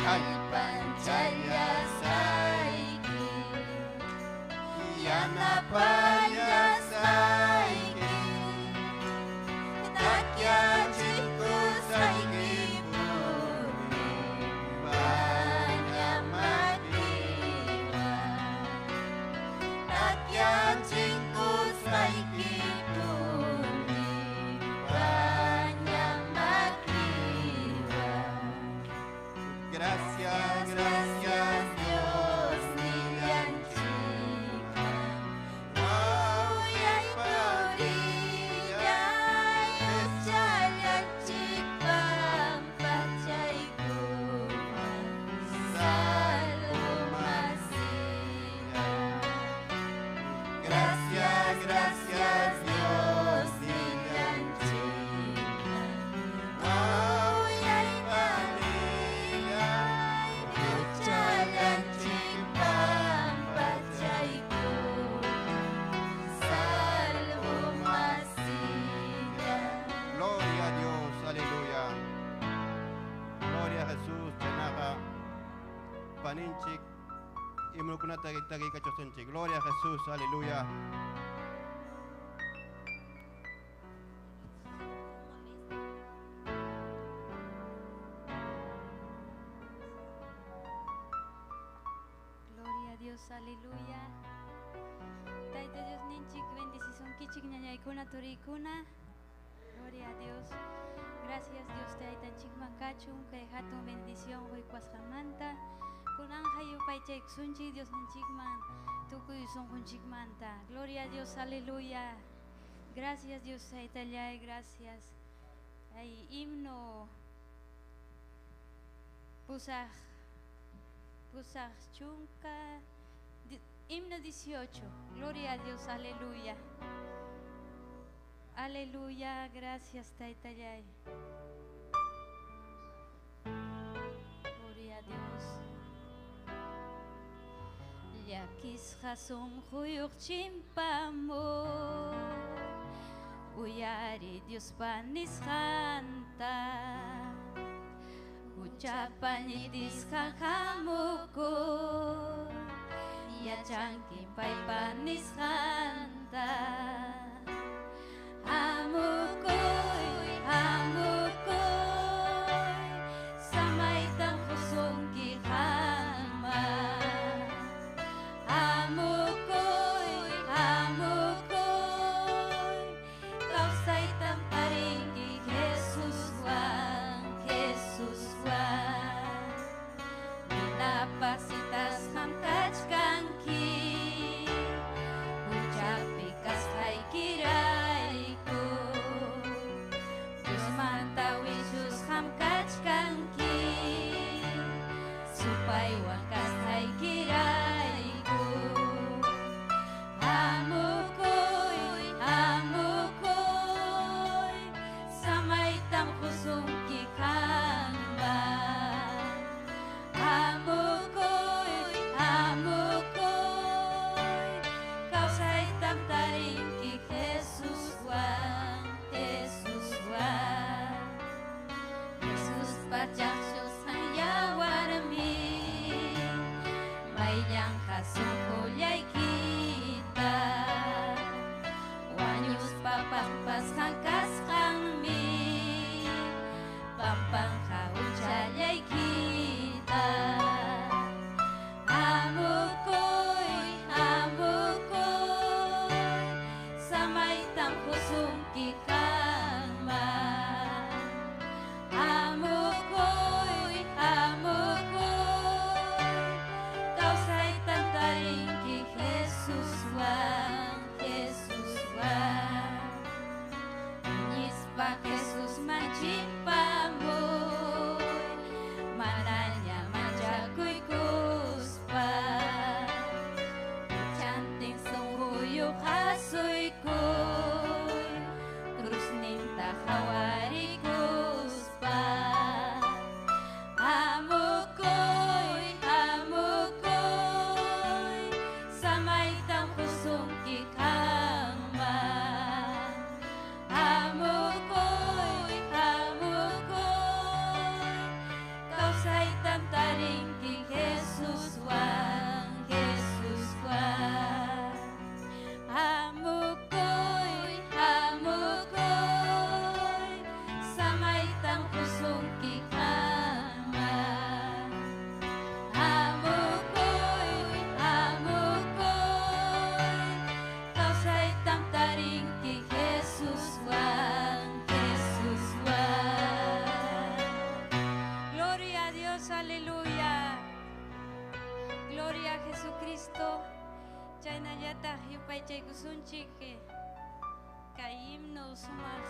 Ay, panchaya saiki, yana paya saiki, takya chiku saiki puni, banyak makiwa, takya chiku saiki puni, banyak makiwa. Gracias, gracias Dios, nilianchikan. Hoy hay orilla, echarle chipam, pachaykuman, salvo masía. Gracias, gracias Dios, nilianchikan. Hoy hay orilla, echarle chipam, pachaykuman, salvo masía. Gloria a Dios, aleluya. Gloria a Jesús, Chanaka, Paninchik, Imrukunata Gitagi Kachosonchik. Gloria a Jesús, aleluya. Gloria a Dios, aleluya. Taita Dios ninchik bendición kichik ñañaykuna turikuna. Gloria a Dios. Gracias Dios taita chikmakachun kay hatun bendición huaykuasqamanta. Kunanja yupaychayk sunchi Dios ninchikman tukuy sunqunchikmanta. Gloria a Dios, aleluya. Gracias Dios taitallay, gracias. Hay himno pusaj chunka himno 18. Gloria a Dios, aleluya. Aleluya, gracias taitallay. Gloria a Dios. Yakis hasum huyuk chimpamo, uyari Dios panis hanta, ucapan idis kakamuko, ya cangki pai panis hanta, amukoy, amukoy, samay tang kusong kihama. Amukoy, amukoy, kausay tamparing ki Jesus Juan, minapasitas hamkach kangki, ucapikas hay kirayko, Diyos mantawi Diyos hamkach kangki, supay wakas hay kirayko. Amukoy, amukoy, samay tang kusong kikamba. Amukoy, amukoy, kausay tamtaring ki Jesus Juan, Jesus Juan. Jesus pajak Diyos ang yawarami, may niyang kasungkulyay kita. Wanyus papampas hangkas kami, pampang kaucalyay kita. Amukoy, amukoy, samay tang kusong kikama. Amukoy, amukoy, kausay tantaring ki Jesus Juan, Jesus Juan. Inis pa Jesus manchipamoy, mananya mancha Dios, aleluya. Gloria a Jesucristo. Chaynayata yupaychay kusunchik ka himno sumaq.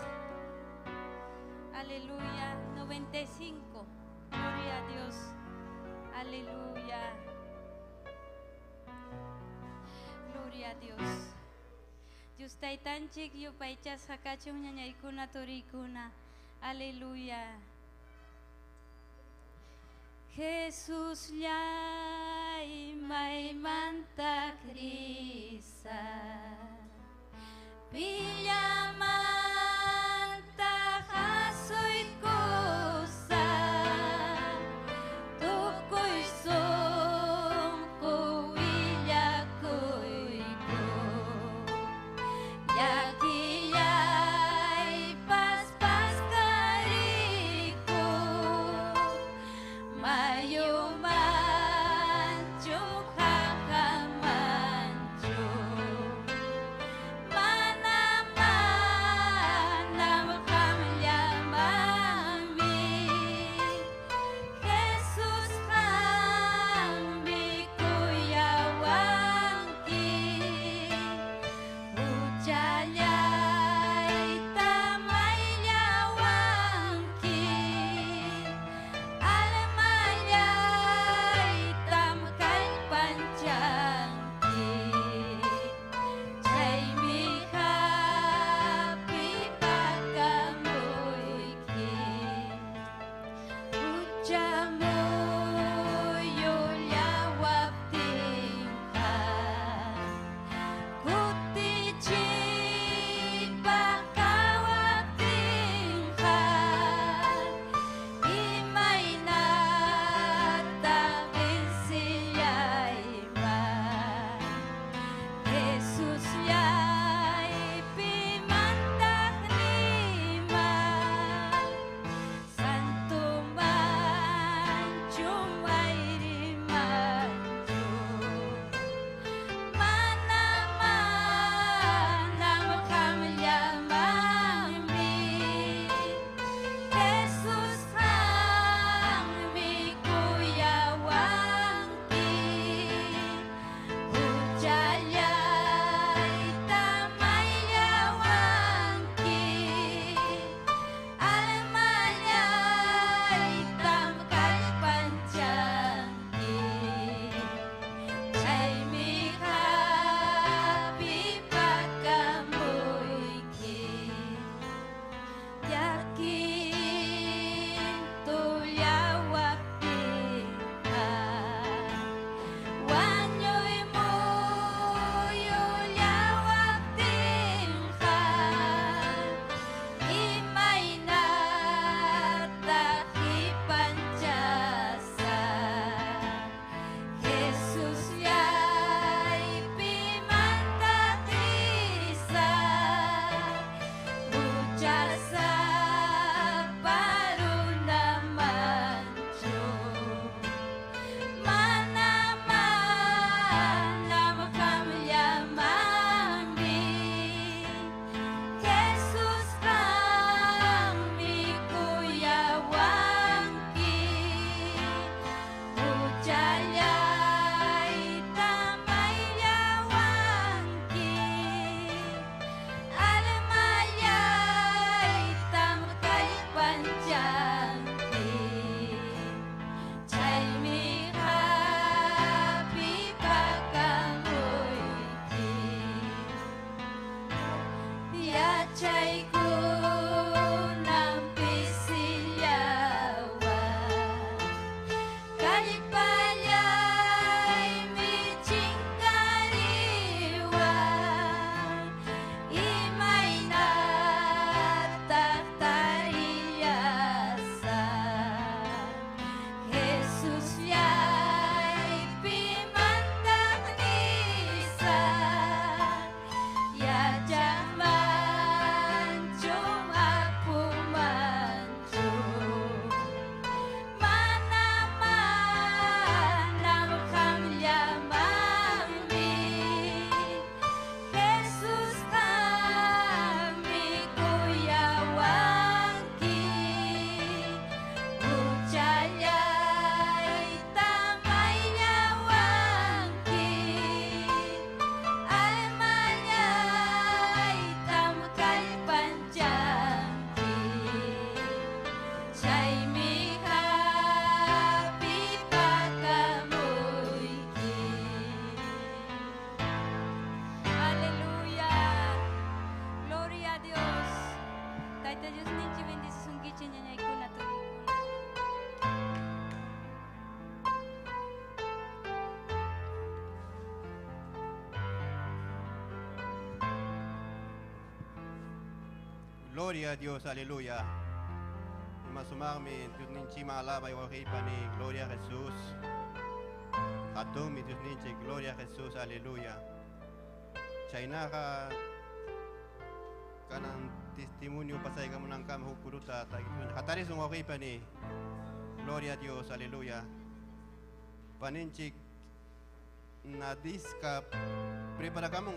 Aleluya. 95. Gloria a Dios. Aleluya. Gloria a Dios. Dios taytanchik yupaychas hakachun ñañaykuna turikuna. Aleluya. Jesús llay maymanta krisa pillamanta hasuy kusa tukuy sonko willakuyku yaki llay paspas kariku mayo mancho mancho mana manam hamyamami Jesús hambi kuyawanki uchallay tamayllawanki almayay tam kallpanchanki chaymi hapi pakamuyki uchamuyo llawaptinqa kutichipa kawaptinqa imaynata binsillayman Jesús llaypi mantaqniman Santo manchu mayri manchu mana manam hamllamanmi Jesús hammi kuyawanki uchallay tamayllawanki almayay tam kallpanchanki chaymi hapi pakamuyki yakintu llawaptinqa wañuy muyu llawaptinqa imaynata hipanchasa Jesús llaypi mantakrisa uchasa parunamanchu mana manam hamllamanmi Jesús hammi kuyawanki uchallay tamayllawanki almayay tam kallpanchanki chaymi hapi pakamuyki yachaykunan pisillawan kallpallaymi chinkariwan imaynataq tariyasa Jesús llaypi mantaqnisa yachamanchu apumanchu mana Gloria a Dios, aleluya. Masumarmi, Dios ninchima alaba y pani, gloria a Jesús. Atumi, Dios ninchi, gloria a Jesús, aleluya. Chainaja, kanan testimonio pasay kamunang kam hukuruta, hataris un pani, gloria a Dios, aleluya. Paninchik, nadiska, prepara kamong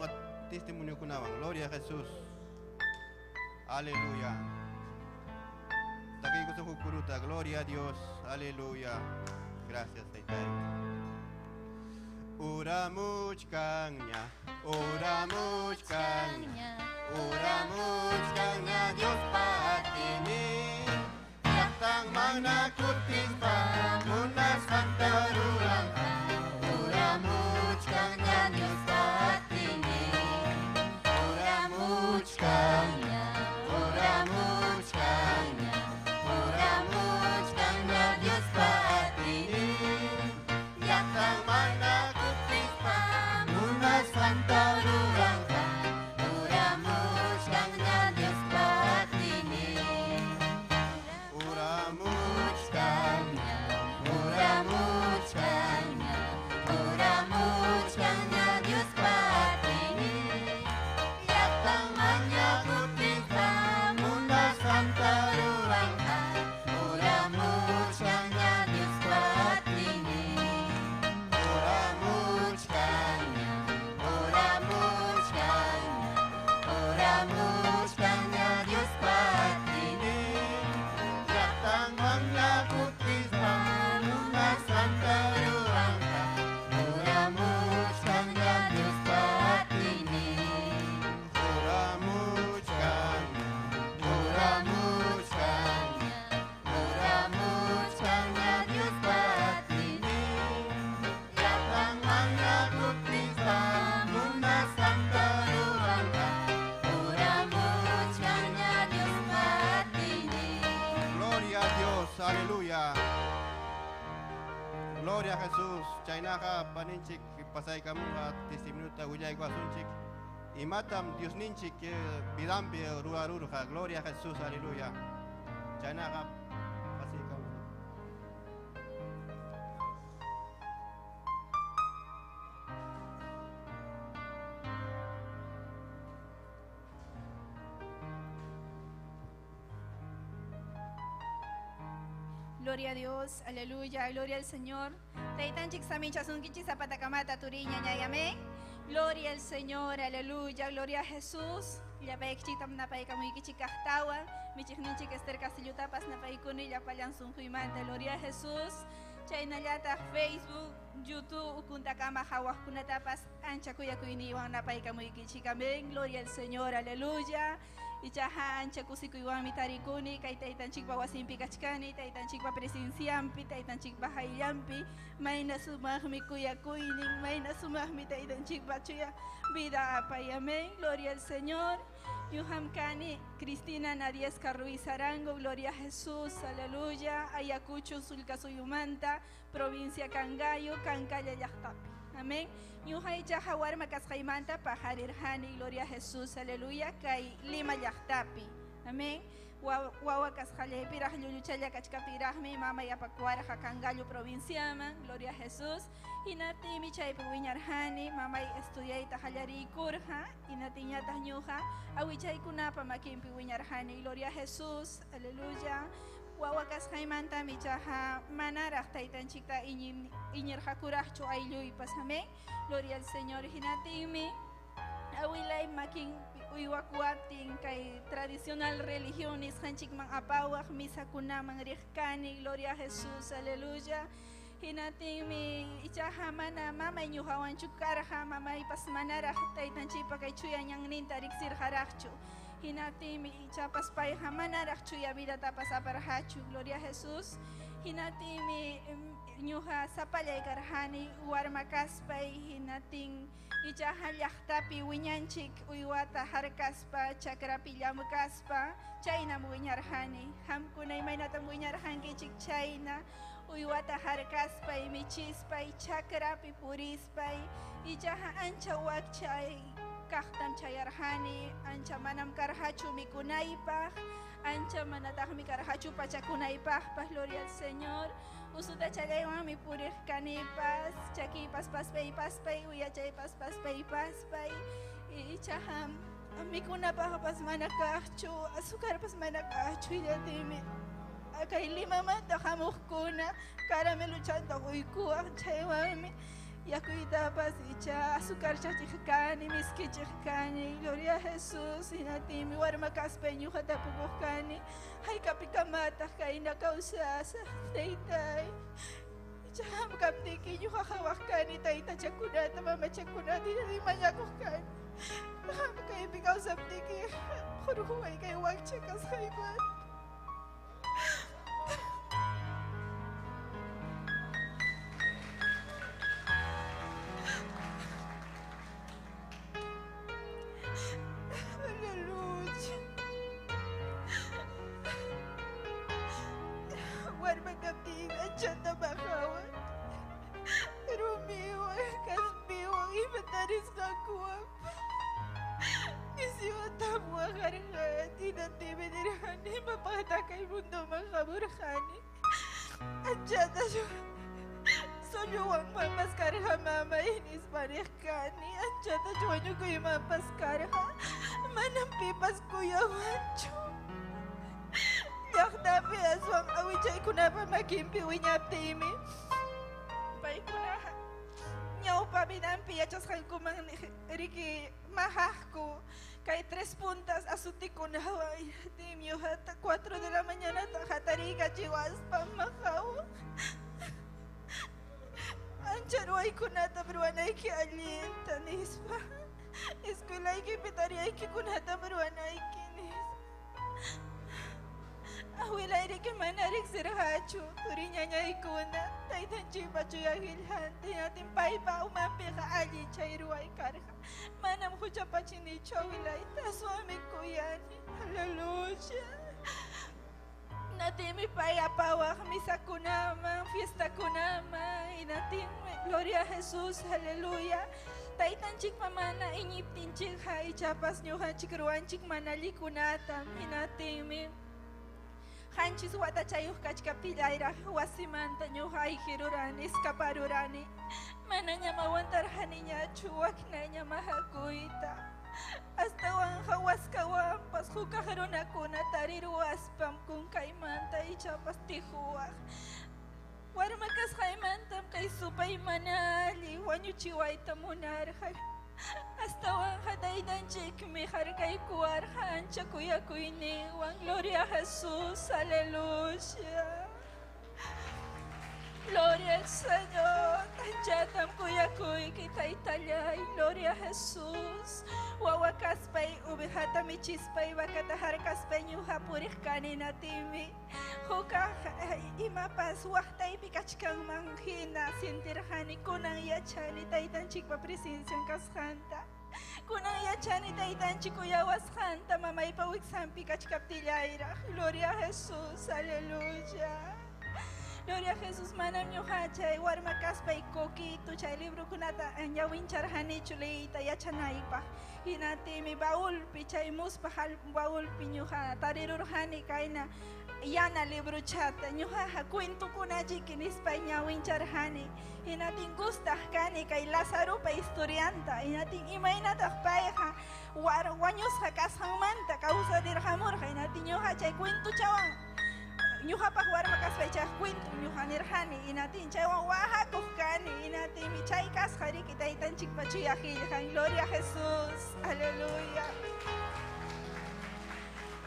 testimonio kunawang, gloria a Jesús. Aleluya. Takay ko sa kukuruta. Gloria a Dios. Aleluya. Gracias, Taytay. Uramuch kang niya. Uramuch kang niya. Uramuch kang niya. Diyos paatini. Yaktang mga kutis pa. Munas kantarurang ka. Uramuch kang niya. Diyos paatini. Uramuch kang niya. Gloria a Jesús. Chainaka paninchik pasay kamu testimonio ta willay guasunchik. Y matam Dios ninchik bidambi ruarurja. Gloria a Jesús. Aleluya. Chainaka pasay kamu. Gloria a Dios, aleluya, gloria al Señor. Taitan chiksamin chasunkichi zapatakamata turiña ñayame. Gloria al Señor, aleluya, gloria a Jesús. Yapayk chitam napay kamuikichi kahtawa. Michikninchik Esther Castillotapas napay kuni yapayan sunjuimanta. Gloria a Jesús. Chaynallata Facebook, YouTube, kuntakama hawajkunatapas ancha kuyakuyniwan napay kamuikichi kamen. Gloria al Señor, aleluya. Ichaha ancha kusikuiwami tarikuni kay taytanchikpa wasimpi kachkani taytanchikpa presenciampi taytanchikpa hayllampi mayna sumaqmi kuyakuynin mayna sumaqmi taytanchikpa chuya vida apay amén. Gloria al Señor. Yuhamkani Cristina Nadiesca Ruiz Arango, gloria a Jesús, aleluya. Ayacucho Sulcasuyumanta, provincia Cangayo, Cancaya Yachtapi. Amén. Yuhay Jahawar Makasjaimanta, Pajarirhani, gloria a Jesús, aleluya. Kay Lima Yachtapi. Amén. Wawakas Jalepirah Luluchaya Kachkapirahmi, Mama Yapacuara Cangayo provinciama, gloria a Jesús. Inati Michay Puñarhani, Mama estudiaita Jalari Kurja, Inatiñata Ñuja, Awichay Kunapa Makimpi Wiñarhani, gloria a Jesús, aleluya. Wawakas Jaimanta Michaja Manara Taitanchita Iñir Hakuracho Ayluy Pasame, gloria al Señor Hinatimi, Awilay Makin Uiwakuatin Kay tradicional religiones Hanchikman Apawak Misa Kunaman Rihkani, gloria a Jesús, aleluya. Hinatimi ichaha mana mama inyuhawan chukarha mama ipas manara taitanchipa kay chuya nyang ninta riksir harachu. Hinatimi ichapas payha manarach chuya vida tapas aparhachu. Gloria a Jesús. Hinatimi nyuha sapalay karhani warma kaspay hinating ichaha llaqtapi wiñanchik uywata harkaspa chakrapi llamukaspa chayna wiñarhani hamkunay maynatam wiñarhankichik chayna uywata harkaspay michispay chakrapi purispay ichaha ancha wakchay kahtam chayarhani, ancha manam karhachu mikunaypaj, ancha manataq mi karhachu pachakunaypaj, gloria al Señor. Usuta chayaywan mi purir kanipas, chakipas paspay, uyachay paspay, y chaham, mikunapaj pas manakahchu, azúcar pas manakahchu, yatimi. Kay lima mata hamukuna, caramelo chanta uykuah, chaywami. Yakuita pasicha, azúcar chachikani, miskichikani, gloria a Jesús, inatimi, warma kaspeño, jatapukani, hay capikamata, kaina causasa, teitay. Cham kaptiki, yuhahawakani, taita chakunata, mama chakunati, di manyakukani. Ham kay pikaw saptiki, huruhuay kay wagchakas hayman. Solo mapaskarha mama inis parehkani, anchata chuanyo kuya mapaskarha, manam pipas kuya wancho. Yakdapi aswang awichay kunapa makimpi winyaptimi. Pai kunaha, nyaw pa binampi achas kumang riki mahahko. Kay 3 puntas asuti kunawa, timyo hata 4 de la mañana hatariga chiwas pamakaw. Ancharuay kunata beruanay ki Allin tanispa. Eskulay ki pitariay ki kunata beruanay kinis. Awilay riki manarik sirhachu, turinya nyay kuna. Taitan chipa chuyahilhan, tinatin paipa umampi ka Allin chayruay karha. Manam kucha pachini chawilay, taswami kuyani. Hallelujah. Natimi payapawak misa kunama, fiesta kunama, inatin gloria a Jesús, aleluya. Taitan chik mamana inyiptin chik ha ichapas nyo ha chikruan chik manali kunatam, inatimi. Hanchis wata chayuh kachkapilayra, wasimanta nyo ha ikirurani, escaparurani. Mananya mawantarhani nya chuwak na nya mahakuita. Hasta wan hawas kawan pas hukaharuna kuna tariruas pam kung kaimanta ichapas tihuak. Warmakas kaimantam kay supay manali wanyu chiway tamunarha. Hasta wan hadaydan chik mihar kay kuarhan chakuya kuyni wan gloria a Jesús, aleluya. Gloria al Señor, tanchatam kuya kuy kita italay, gloria a Jesús. Wawakaspay, ubihata michispay, wakatahar kaspay nyuha purih kanina timi. Huka imapas waktay pikachkang manghina, sintirhani kunang yachani, taitan chikpa presensyang kaskanta. Kunang yachani, taitan chikuyawas kanta, mamay pawiksan pikachkaptilayra. Gloria a Jesús, aleluya. Gloria a Jesús, manam nyo hachay, warmakas pa'y kokito, chay libro kunata, ang yawin charhani chulita, yachanaypa. Hinati mi baul, pichay muspahal, baul pinyo ha, tarirurhani kaina, yana libro chata, nyo ha, kwento kunaji kinispa nyawin charhani. Hinating gustah kani kay Lazaro pa historianta, hinating imay natak pa'y wanyos ha kasang manta, kausa dirhamur, hinating nyo ha, chay kwento chawang. Nyuha pakwar makasbay chay kwento nyuha nirhani inatin chay waha kuhkani inatin mi chay kaskari kita itan chikpachuyahilhan. Gloria a Jesús, aleluya.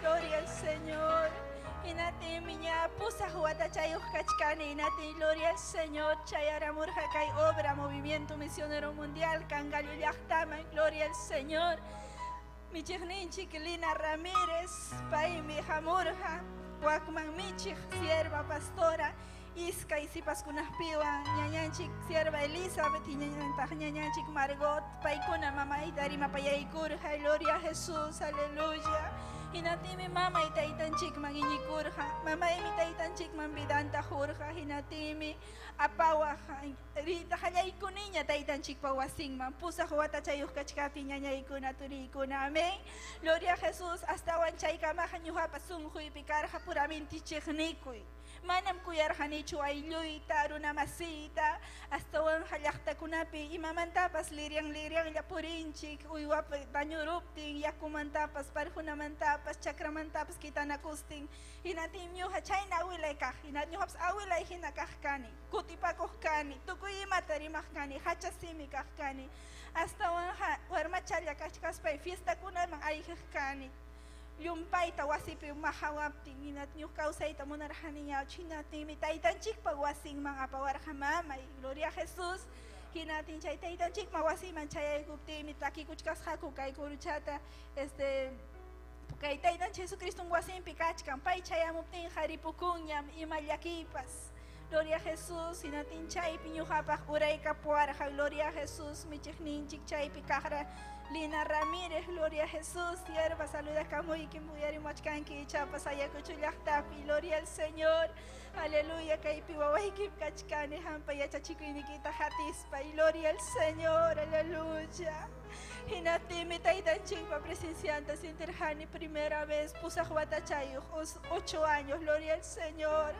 Gloria al Señor. Inatin minya pusa huata chay uhkachkani inatin gloria al Señor. Chay aramurja kay obra movimiento misionero mundial kangalu yahtaman. Gloria al Señor. Mi chihnin chiquilina Ramírez pay mi jamurja. Wakman michik, sierva pastora, Iskay sipas kunah piwa ñañanchik sierva Elizabeth y ñañanchik Margot paykuna mamay dari mapayaykurja gloria a Jesús aleluya hinatimi mamay taytanchik mangiñikurja mamay mi taytanchik manbidanta jurja hinatimi apawaja rita hallaykuniña taytanchik pawasingman pusaq watachayuq kachkapi ñañaykuna turiykuna amén gloria a Jesús hasta wanchay-kamaqa ñuqapa sunquypi karqa puramente chiqnikuy manam kuyarqanichu aylluyta runamasita astawan llaqtakunapi imamantapas lirianlla purinchik uywapi dañuruptin yakumantapas parjunamantapas chakramantapas kitanakustin hinatin ñuqa chayna awilay kaq ñuqapas awilay hina kaq kani kutipakuq kani tukuy imata rimaq kani hachasimi kaq kani astawan warmachalla kachkaspay fiestakunaman ayqiq kani Yumpayta wasipi mahawaptin hinat ñuq kawsayta munarqaniña chinatimi taytanchikpa wasinman apawarqa mamay gloria a Jesús hinatin chay taytanchikman wasiman chayaykuptimi takikuchkasqaku kay kuruchata kay taytanchik Jesucristo wasinpi kachkan pay chayamuptinqa ripukunñam ima llakiypas gloria a Jesús hinatin chaypi ñuqapaq urayka puwarqa gloria a Jesús michiqninchik chaypi kaqra Lina Ramírez, gloria a Jesús, sierva, saluda Camuy, que muyari machkanki, chapas, ayacuchu llaqtapi, gloria al Señor, aleluya, kaipi wawaikim kachkani, hampa yachachiku inikita hatispa, gloria al Señor, aleluya. Hinatimi taytanchikpa presencianta sinterjani primera vez pusaq watachayuq 8 años gloria al Señor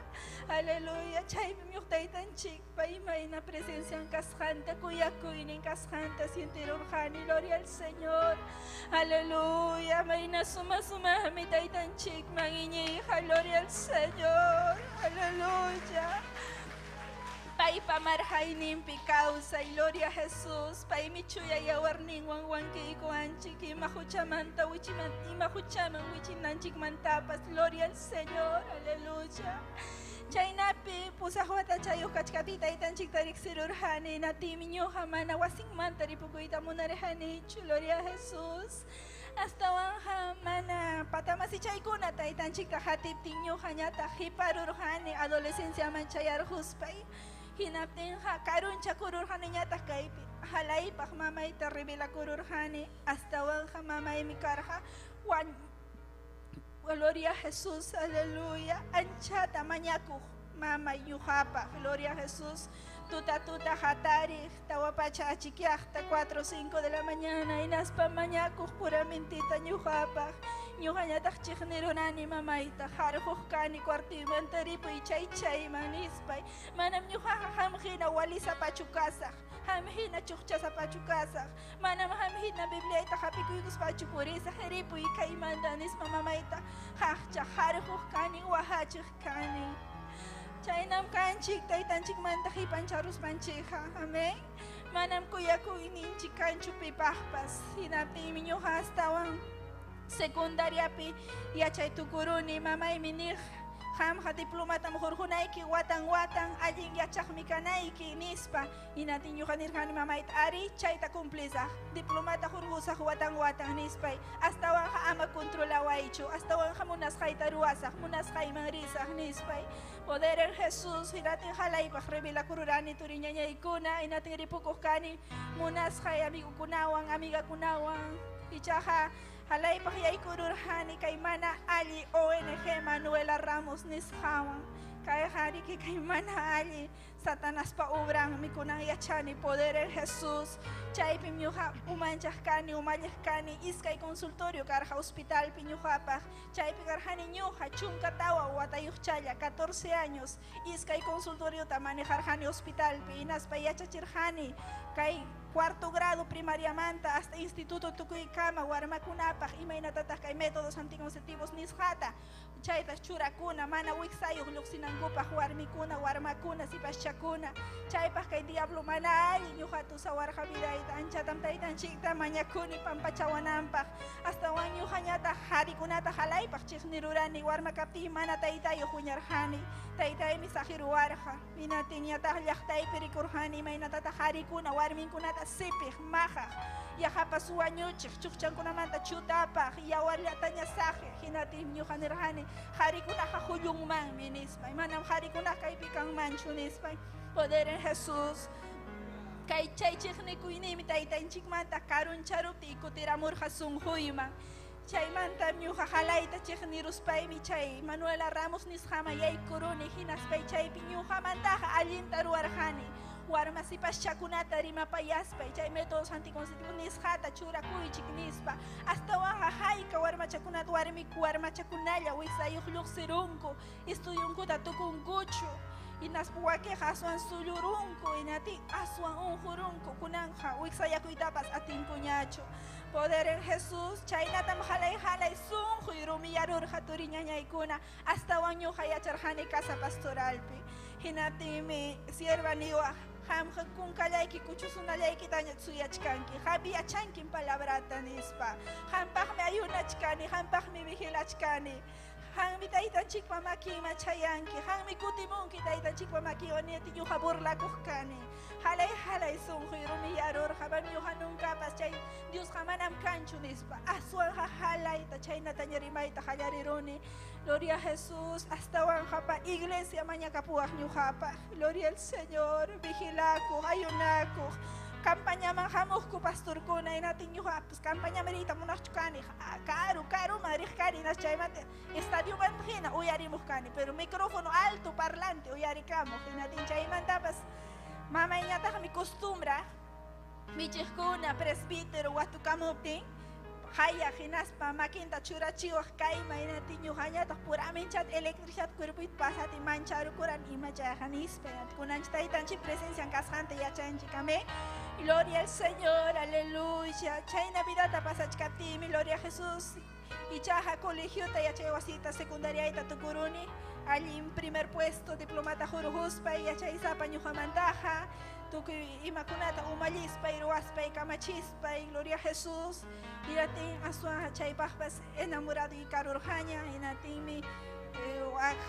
aleluya chaypi ñuq taytanchikpa imayna presencian kasqanta kuyakuynin kasqanta sintirurqani gloria al Señor aleluya mayna sumaqmi taytanchikman iñiyqa gloria al Señor aleluya Paipa marhaynimpi causa y gloria a Jesús. Pai michuya yawarning wangwangki ikuanchik imahuchamanta imahuchaman wichinanchik mantapas. Gloria al Señor. Aleluya. Chaynapi pusahwata chayuq kachkapita itanchik tarik sirurhani natimi ñuqa mana wasingmanta ripukuyta munarhanichu. Gloria a Jesús. Hasta wanja mana patamasi chaykuna taytanchikta hatiptin ñuqa ñata hiparurhani adolescencia man chayarhuspay. Hinaptinqa karuncha kururhani ñataq kaypi halaypaq mamayta revela kururhani hasta wanja mamaymi karqa gloria a Jesús aleluya anchata mañakuq mamay ñuqapaq gloria a Jesús tuta hatari tawapacha achikyaqta 4 o 5 de la mañana inaspa mañakuq puramentita ñuqapaq ñuqa ñataq chiqnirunani mamayta harquq kani kwartimanta ripuy chayman nispay manam ñuqaqa hamhina walisapachu kasaq hamhina chuqchasapachu kasaq manam hamhina bibliayta hapikuykuspachu purisaq ripuy kaymanta nispa mamayta haqcha harquq kani wahachiq kani chaynam kanchik taytanchikmanta hipancharuspanchikqa amén manam kuyakuyninchik kanchu pipaqpas hinaptinmi ñuqa astawan secundariapi yachaytukuruni mamaymi niq qamqa diplomata muhurhunayki watan allin yachaqmi kanayki nispa hinatin ñuqa nirqani mamayta ari chayta cumplizaq diplomata hurqusaq watan nispay astawanja ama controlawaychu astawanja munasqayta ruwasaq munasqayman risaq nispay poder en Jesús hinatin halaypaq revelakururani turiñañaykuna hinatin ripukuq kani munasqay amigakunawan ichaqa halaypaq yaykururhani kay mana alli ONG Manuela Ramos nisqawan kay hariki kay mana alli Satanaspa obran mikunang yachani poder en Jesús chaypi ñuqa umanchaq kani umallaq kani iskay consultorio karqa hospital pi ñuqapaq chaypi karqani ñuqa chunka tawa watayuqchalla 14 años iskay consultoriota manejarqani hospital pi inaspa yachachirqani kay cuarto grado primariamanta hasta instituto tukuykama warmakunapaq imaynatataq kay métodos anticonceptivos nisqata chaytas churakuna mana wiksayuq lluqsinankupaq warmikuna warmakuna sipas pachakuna chaypaq kay diablo mana alli ñuqatu sawarqa vidayta anchatam taytanchikta mañakuni pampachawananpaq astawan ñuqañataq qharikunata halaypaq chiqni rurani warma kaptiy mana taytayuq wiñarqani taytaymi saqiruwarqa hinatin ñataq llaqtaypi rikurqani imaynatataq qharikuna warminkunata sipiq maqaq yahapas wañuchiq chukchankunamanta chutapaq yawarllataña saqiq hinatin ñuqa nirqani qharikunaqa hullunmanmi nispay manam qharikunaqa kaypi kanmanchu nispay poder en Jesús kay chay chiqnikuynimi taytanchikmanta karuncharupi kutiramurqa sunquyman chaymanta ñuqa halayta chiqniruspaymi chay Manuela Ramos nisqama yaykuruni hinaspay chaypi ñuqamantaqa allinta ruwarqani warma sipaschakunata rimapayaspay chay métodos anticonceptivos nisqata churakuychik nispa astawan hayka warmachakunata warmachakunalla wiksayuqlluq sirunku estudiunkuta tukunkuchu inaspa wakiqa aswan sullurunku inati aswan unqurunku kunanja wiksayakuytapas atinkuñachu poder en Jesús chaynatam halay sunquy rumiyarurqa turiñañaykuna astawan ñuqa yacharqani casa pastoralpi hinatimi sierva niwaq hamqa kunkallayki kuchusunallaykitaña suyachkanki hapi yachankin palabrata nispa hampaqmi ayunachkani hampaqmi vigilachkani hanmi taytanchikpa makinman chayanki hanmi kutimunki taytanchikpa makinwan niyati ñuqa burlakuqkani halay sunquy rumiyarurqa man ñuqa nuncapas chay Diosqa manam kanchu nispa aswanqa halayta chaynataña rimayta qallariruni gloria a Jesús astawan pa iglesia mañakapuwaq ñuqapa gloria al Señor vigilakuq ayunakuq campañaman hamuqku pastorkuna inatin ñuqa pues campaña merita munaqchu kani karu mariqkani nas chaymanta estadioman hina uyarimuq kani pero micrófono alto parlante uyarikamuq inatin chaymantapas mamayñataqmi costumbra michiqkuna presbítero watukamuptin haya hinaspa makinta churachiwaq kayma inatin ñuqañataq puramente chat electricidad cuerpuyta pasati mancharukuran ima chayaqanispa kunanchik taytanchik presencian kasqanta yachanchik amén gloria al Señor aleluya chayna vidata pasachkaptimi gloria a Jesús ichaqa colegiota yachay wasita secundariayta tukuruni Allin primer puesto diplomata jurujuspay yachaysapa ñuqamantaqa tukuy imakunata umallispay ruwaspay kamachispay gloria a Jesús inatin aswan chaypaqpas enamorado y karurqaña inatinmi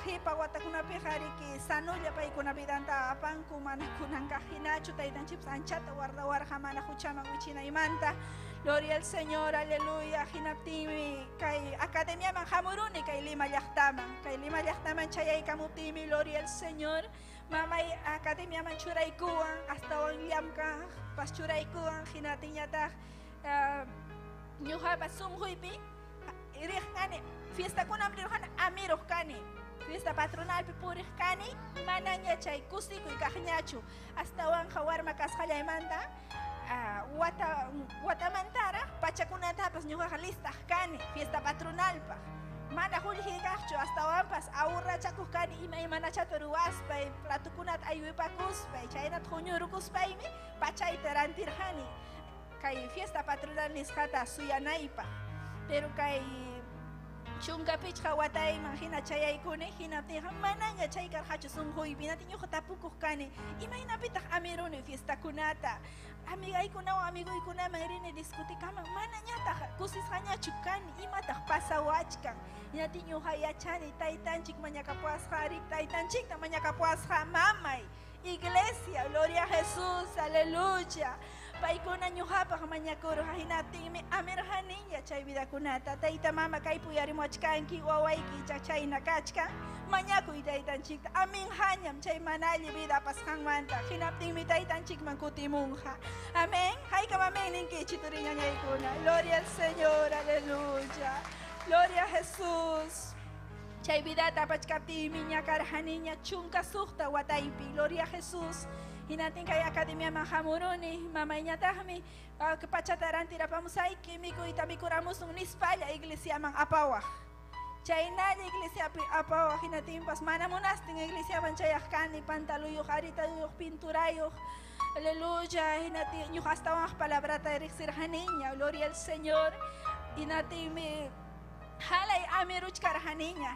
hipa watakunapiqa riki sanulla paykuna vidanta apanku mana kunanqa hinachu taytanchikpas anchata wardawarqa mana huchaman wichinaymanta gloria al Señor aleluya hinaptinmi kay academiaman hamuruni kay Lima llaqtaman chayaykamuptinmi gloria al Señor mamay academiaman churaykuwan astawan llamkaq pas churaykuwan hinatiñataq ñuqapas sunquypi riqkani fiestakunam rirqani amiruqkani fiesta patronalpi puriqkani manaña chay kusikuy kaqñachu astawanqa warma kasqallaymanta watamantara pachakunatapas ñuqaqa listaq kani fiesta patronalpaq mana qullqikaqchu astawanpas awurrachakuq kani imanachata ruwaspay platukunata aywipakuspay chaynata huñurukuspaymi pachayta rantirqani kay fiesta patronal nisqata suyanaypaq pero kay chunka pichqa watayman hina chayaykuni hinaptinqa manaña chaykarqachu sunquypi inatin ñuqa tapukuq kani imaynapitaq amiruni fiestakunata amigaykunawan amiguykunaman rini discutikaman manañataq kusisqañachu kani imataq pasawachkan inatin ñuqa yachani taytanchik mañakapuwasqari taytanchikta mañakapuwasqa mamay iglesia gloria a Jesús aleluya paykuna ñuqapaq mañakurqa hinaptinmi amirqaniña chay vidakunata tayta mama kaypi uyarimuachkanki wawayki chayna kachkan mañakuy taytanchikta aminhañam chay mana alli vida pasqanmanta hinaptinmi taytanchikman kutimunqa amén haykam amén ninkichi turiñañaykuna gloria al Señor aleluya gloria a Jesús chay vidata pachkaptinmi ñakarqaniña chunka suqta wataypi gloria a Jesús hinatin kay academiaman hamuruni mamayñataqmi pachata rantirapamusayki mikuyta mikuramusun nispalla iglesiaman apawaq chaynalla iglesiapi apawaq hinatinpas mana munastin iglesiaman chayaqkani pantaluyuq aritayuq pinturayuq aleluya hinatin ñuqa astawan palabrata riqsirqaniña gloria al Señor hinatinmi halay amiruchkarqaniña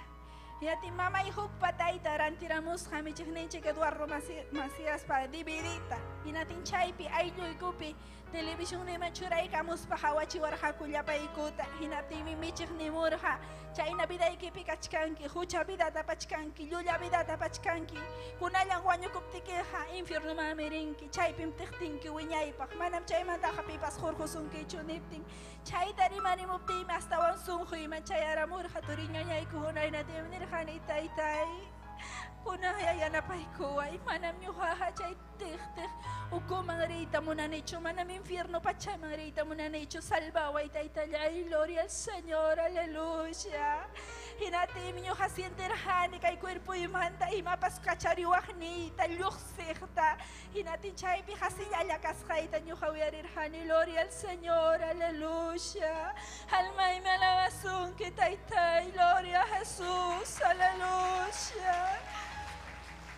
Hinati mama ihuk patay taran tiramos kami chikninchik Eduardo Macías para dividita. Hinatin chaypi ayloy kupi televisión ni machuray kamus pa hawachi warha kuya pa ikuta. Hinati mi michik ni murha. Chay na vida ikipi kachkanki, hucha vida tapachkanki, yuya vida tapachkanki. Kunalang wanyo kuptikeha infierno mamirinki. Chay pimtiktinki wiñaypak. Manam chay manta kapipas jorjosunki chunipting. Chay dari mani muptim hasta wan sunghuy man chay aramurha turinya nyay kuhunay na timnirhan itay-tay. Punah ya na paikuay, manam nyo haha chay tih-tih. Uko mga rita mo na nicho, manam infierno pa chay mga rita mo na nicho. Salbaway tay-talay, gloria al Señor, aleluya. Hinatim nyo hasintirhani kay cuerpo imanta, imapas kachariwak ni talyok sekta. Hinatin chay pi hasinyalakas kaitan nyo kawiyarirhani, gloria al Señor, aleluya. Almay malawasun kitay-tay, gloria a Jesús, aleluya.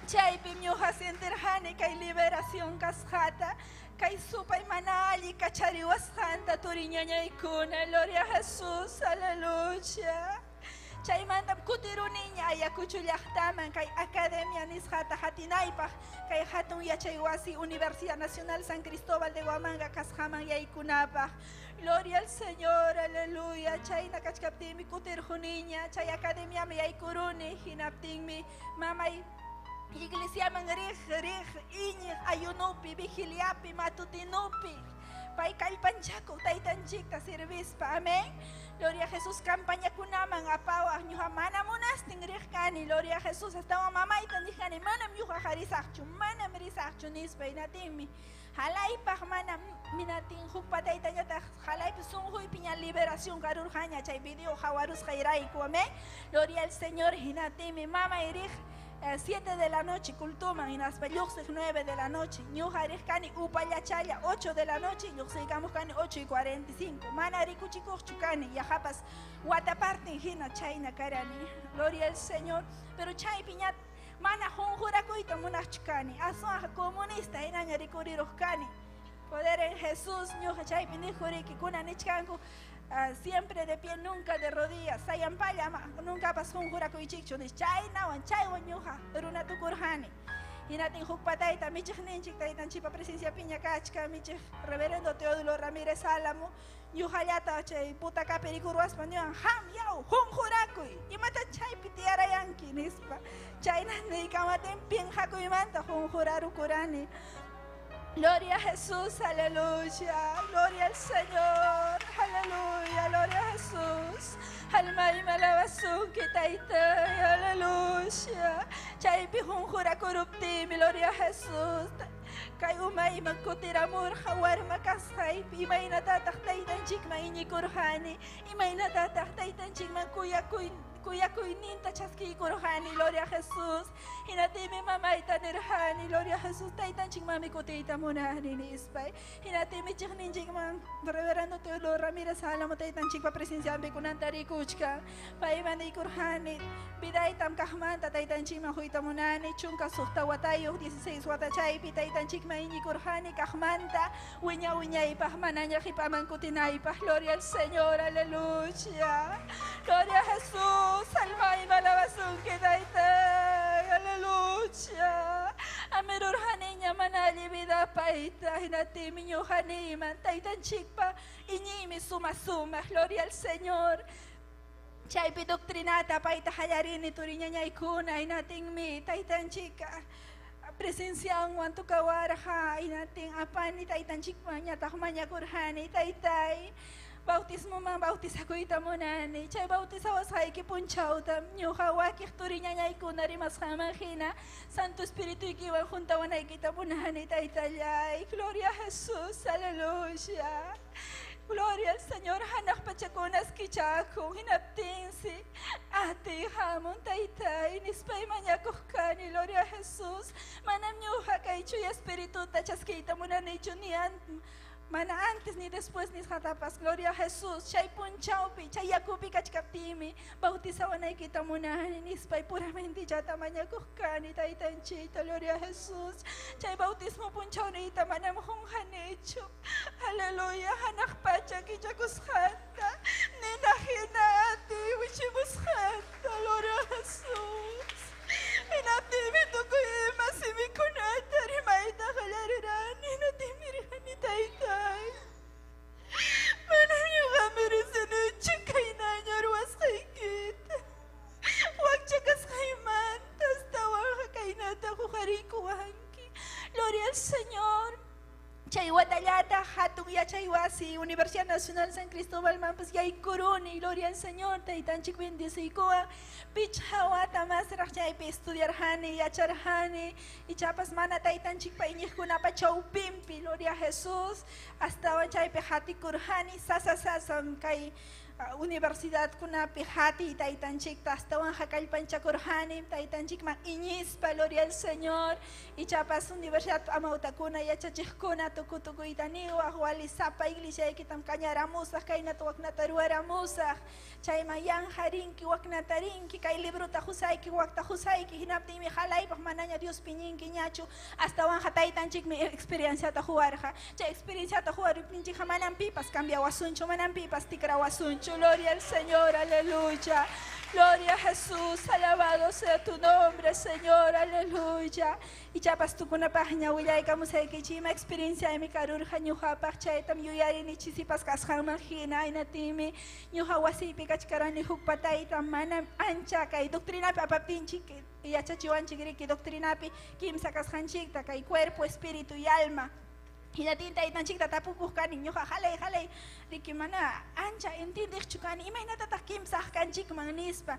Chay pimyo hasintirhani kay liberación kasjata, kay supay manali kachariwas hanta turinya niya ikuna, gloria a Jesús, aleluya. Chay mandam kutiru niya ay akuchulyaktaman kay Academia Nisjata Hatinaypaj, kay hatong yachaywasi Universidad Nacional San Cristóbal de Huamanga kasjaman yaykunapaj. Gloria al Señor, aleluya. Chay nakachkapti mi kutirhu niya, chay Academia mi yaykuruni, hinapting mi mamay Iglesia mangrih iñi ayunupi vigiliapi matutinupi pay kalpanchaku taytanchikta servispa, amén. Gloria a Jesús, campaña kunaman apawa ñuha mana munastin rihkani, gloria a Jesús, hasta mamaytan dijani manam ñuha harisaqchu, manam risaqchu nispa inatinmi halaypaj manam minatin hukpataytañataq halaypi sunhuy piña liberación karurjaña chay video hawarus jairayku, amén. Gloria al Señor, hinatinmi mama irij 7 de la noche, Kultuman, Inaspayuxik 9 de la noche, Ñujarikani, Upayachaya 8 de la noche, Yuxikamucani 8:45, Manarikuchikuchukani, Yajapas, Guatapartin, Hina, China, Karani, gloria al Señor, pero Chay Piñat, Mana Junjurakuita, Munachkani, Azuaja comunista, Inañarikurirokani, poder en Jesús, Ñuja Chay Pinijuriki, Kunanichkanku. Siempre de pie, nunca de rodillas. Sayampaya, nunca pasó un juraco y chicho. Chay nawan, chay wanyuha, runa tu kurhani. Inatin hukpataita, michik ninchik, taitan chipa presencia piña kachka, michik reverendo Teodulo Ramírez Álamo, yuhayata, chay puta kapericuruas panyoan, ham yau, hum juracuy. Y mata chay pitiara yanki, nispa. Chay nani kamaten pien jaco y manta, hum juraru kurani. Gloria a Jesús, aleluya, gloria al Señor, aleluya, gloria a Jesús. Alma y malabazón que taitay, aleluya. Chay pijun jura corruptim, gloria a Jesús. Kay umay magkutiramur hawar makasay, imay natataktay tan chik maini kurhani, imay natataktay tan chik kuyakuy ninta chaski kurhani, gloria a Jesús. Hinatimi mamay tanirhani, gloria a Jesús. Taitan chik mami kutita munahani ni ispay. Hinatimi chik ninchik man reverendo Teodulo Ramírez Álamo, taitan chik pa presencia kunantari kuchka. Paimani kurhani, biday tam kahmanta taitan chik man huita munani, chunka sukta watayo 16 watachay, taitan chik maini kurhani kahmanta, wiña ipah mananya hipaman kutinaypah, gloria al Señor, aleluya. Gloria a Jesús, alma y malabazón que daita, aleluya. Amirur haninya manali vida paita, hinati minyo haniman, taitan chikpa, iñimi suma, gloria al Señor. Chaypi doctrinata paita hayarini turinya ñaykuna, inating mi, taitan chika. Presencia ang wanto kawaraha, inating apani, taitan chikpa, nyatakmanya kurhani, taitai. Bautismo man bautisa ko itamunani. Chay bautisa was hay ki punchautam. Nyuha wakik turinya nyay kunari mas hamahina. Santo Espíritu ikiwan juntawan ay kitamunani taytayay. Gloria a Jesús, aleluya. Gloria al Señor, hanak pachakunas kichako, hinaptinsi. Ati hamon taytay, nispay manyakukani, gloria a Jesús. Manam nyuha kay chuy Espíritu tachaskita munani chunian. Mana antes ni después ni hatapas, gloria a Jesús. Chay punchaupi, chay yakupi kachkaptimi. Bautizawan ay kita munahan, nispay puramente jata manyakukani, taitanchita, gloria a Jesús. Chay bautismo punchaw na ita manamhong hanecho. Haleluya, hanak pacha kichakushanta. Ninahinati, Chibus Santa, Gloria a Jesús. Inaptimi to ko masimi kunata rimaita kalariran inatimiri taytay. Mananyo kami rin sinunchik kay nanyar was kay kita. Huwag tsakas kay man, tas tawag ka kay nata ko karikuhanki. Gloria al Señor. Chaywa Tallata, Hatung ya Chaywasi, Universidad Nacional San Cristóbal Mampas, Yay Coroni, Gloria al Señor, Taitan Chikwin Disikoa, Pichawa, Tamas Rachaype, estudiar Hane, Yachar Hane, y Chapas Mana, Taitan Chikpa, Iñikunapa, Chau Pimpi, Gloria a Jesús, hasta Wachaype, Hati Kurhani, Sasa Sasam, Kai. Universidad kuna pihati taitan chik tastawan hakal pancha kurhani taitan chik ma iñispa gloria al Señor y chapas universidad amauta kuna ya chachikuna tukutuku itaniwa wali sapa iglesia kitam kanyara musa kaina tuwak nataruara musa chay mayan harinki wak natarinki kay libro tajusayki wak tajusayki hinapti mi halay pak mananya Dios piñinki ñachu hasta wan taitan chik mi experiencia tajuarja chay experiencia tajuar pinchi hamanan pipas cambia wasuncho manan pipas tikra wasuncho. Gloria al Señor, aleluya. Gloria a Jesús, alabado sea tu nombre, Señor, aleluya. Y chapas tu kuna página, willay kamusay kichima experiencia de mi carurja, ñuja pachaitam, yuyari ni chisipas kashan magina, y natimi, ñuja wasipi kachkaran ni hukpataitam, mana ancha, kay doctrina papapinchi, y achachiwan chigiriki, doctrina pi, kimsa kashan chikta, kay cuerpo, espíritu y alma. Y la tinta y tan chiquita tapukus kan niño jalay riki mana ancha entiendes chukan ima ina tata kim sah kanchik magnispa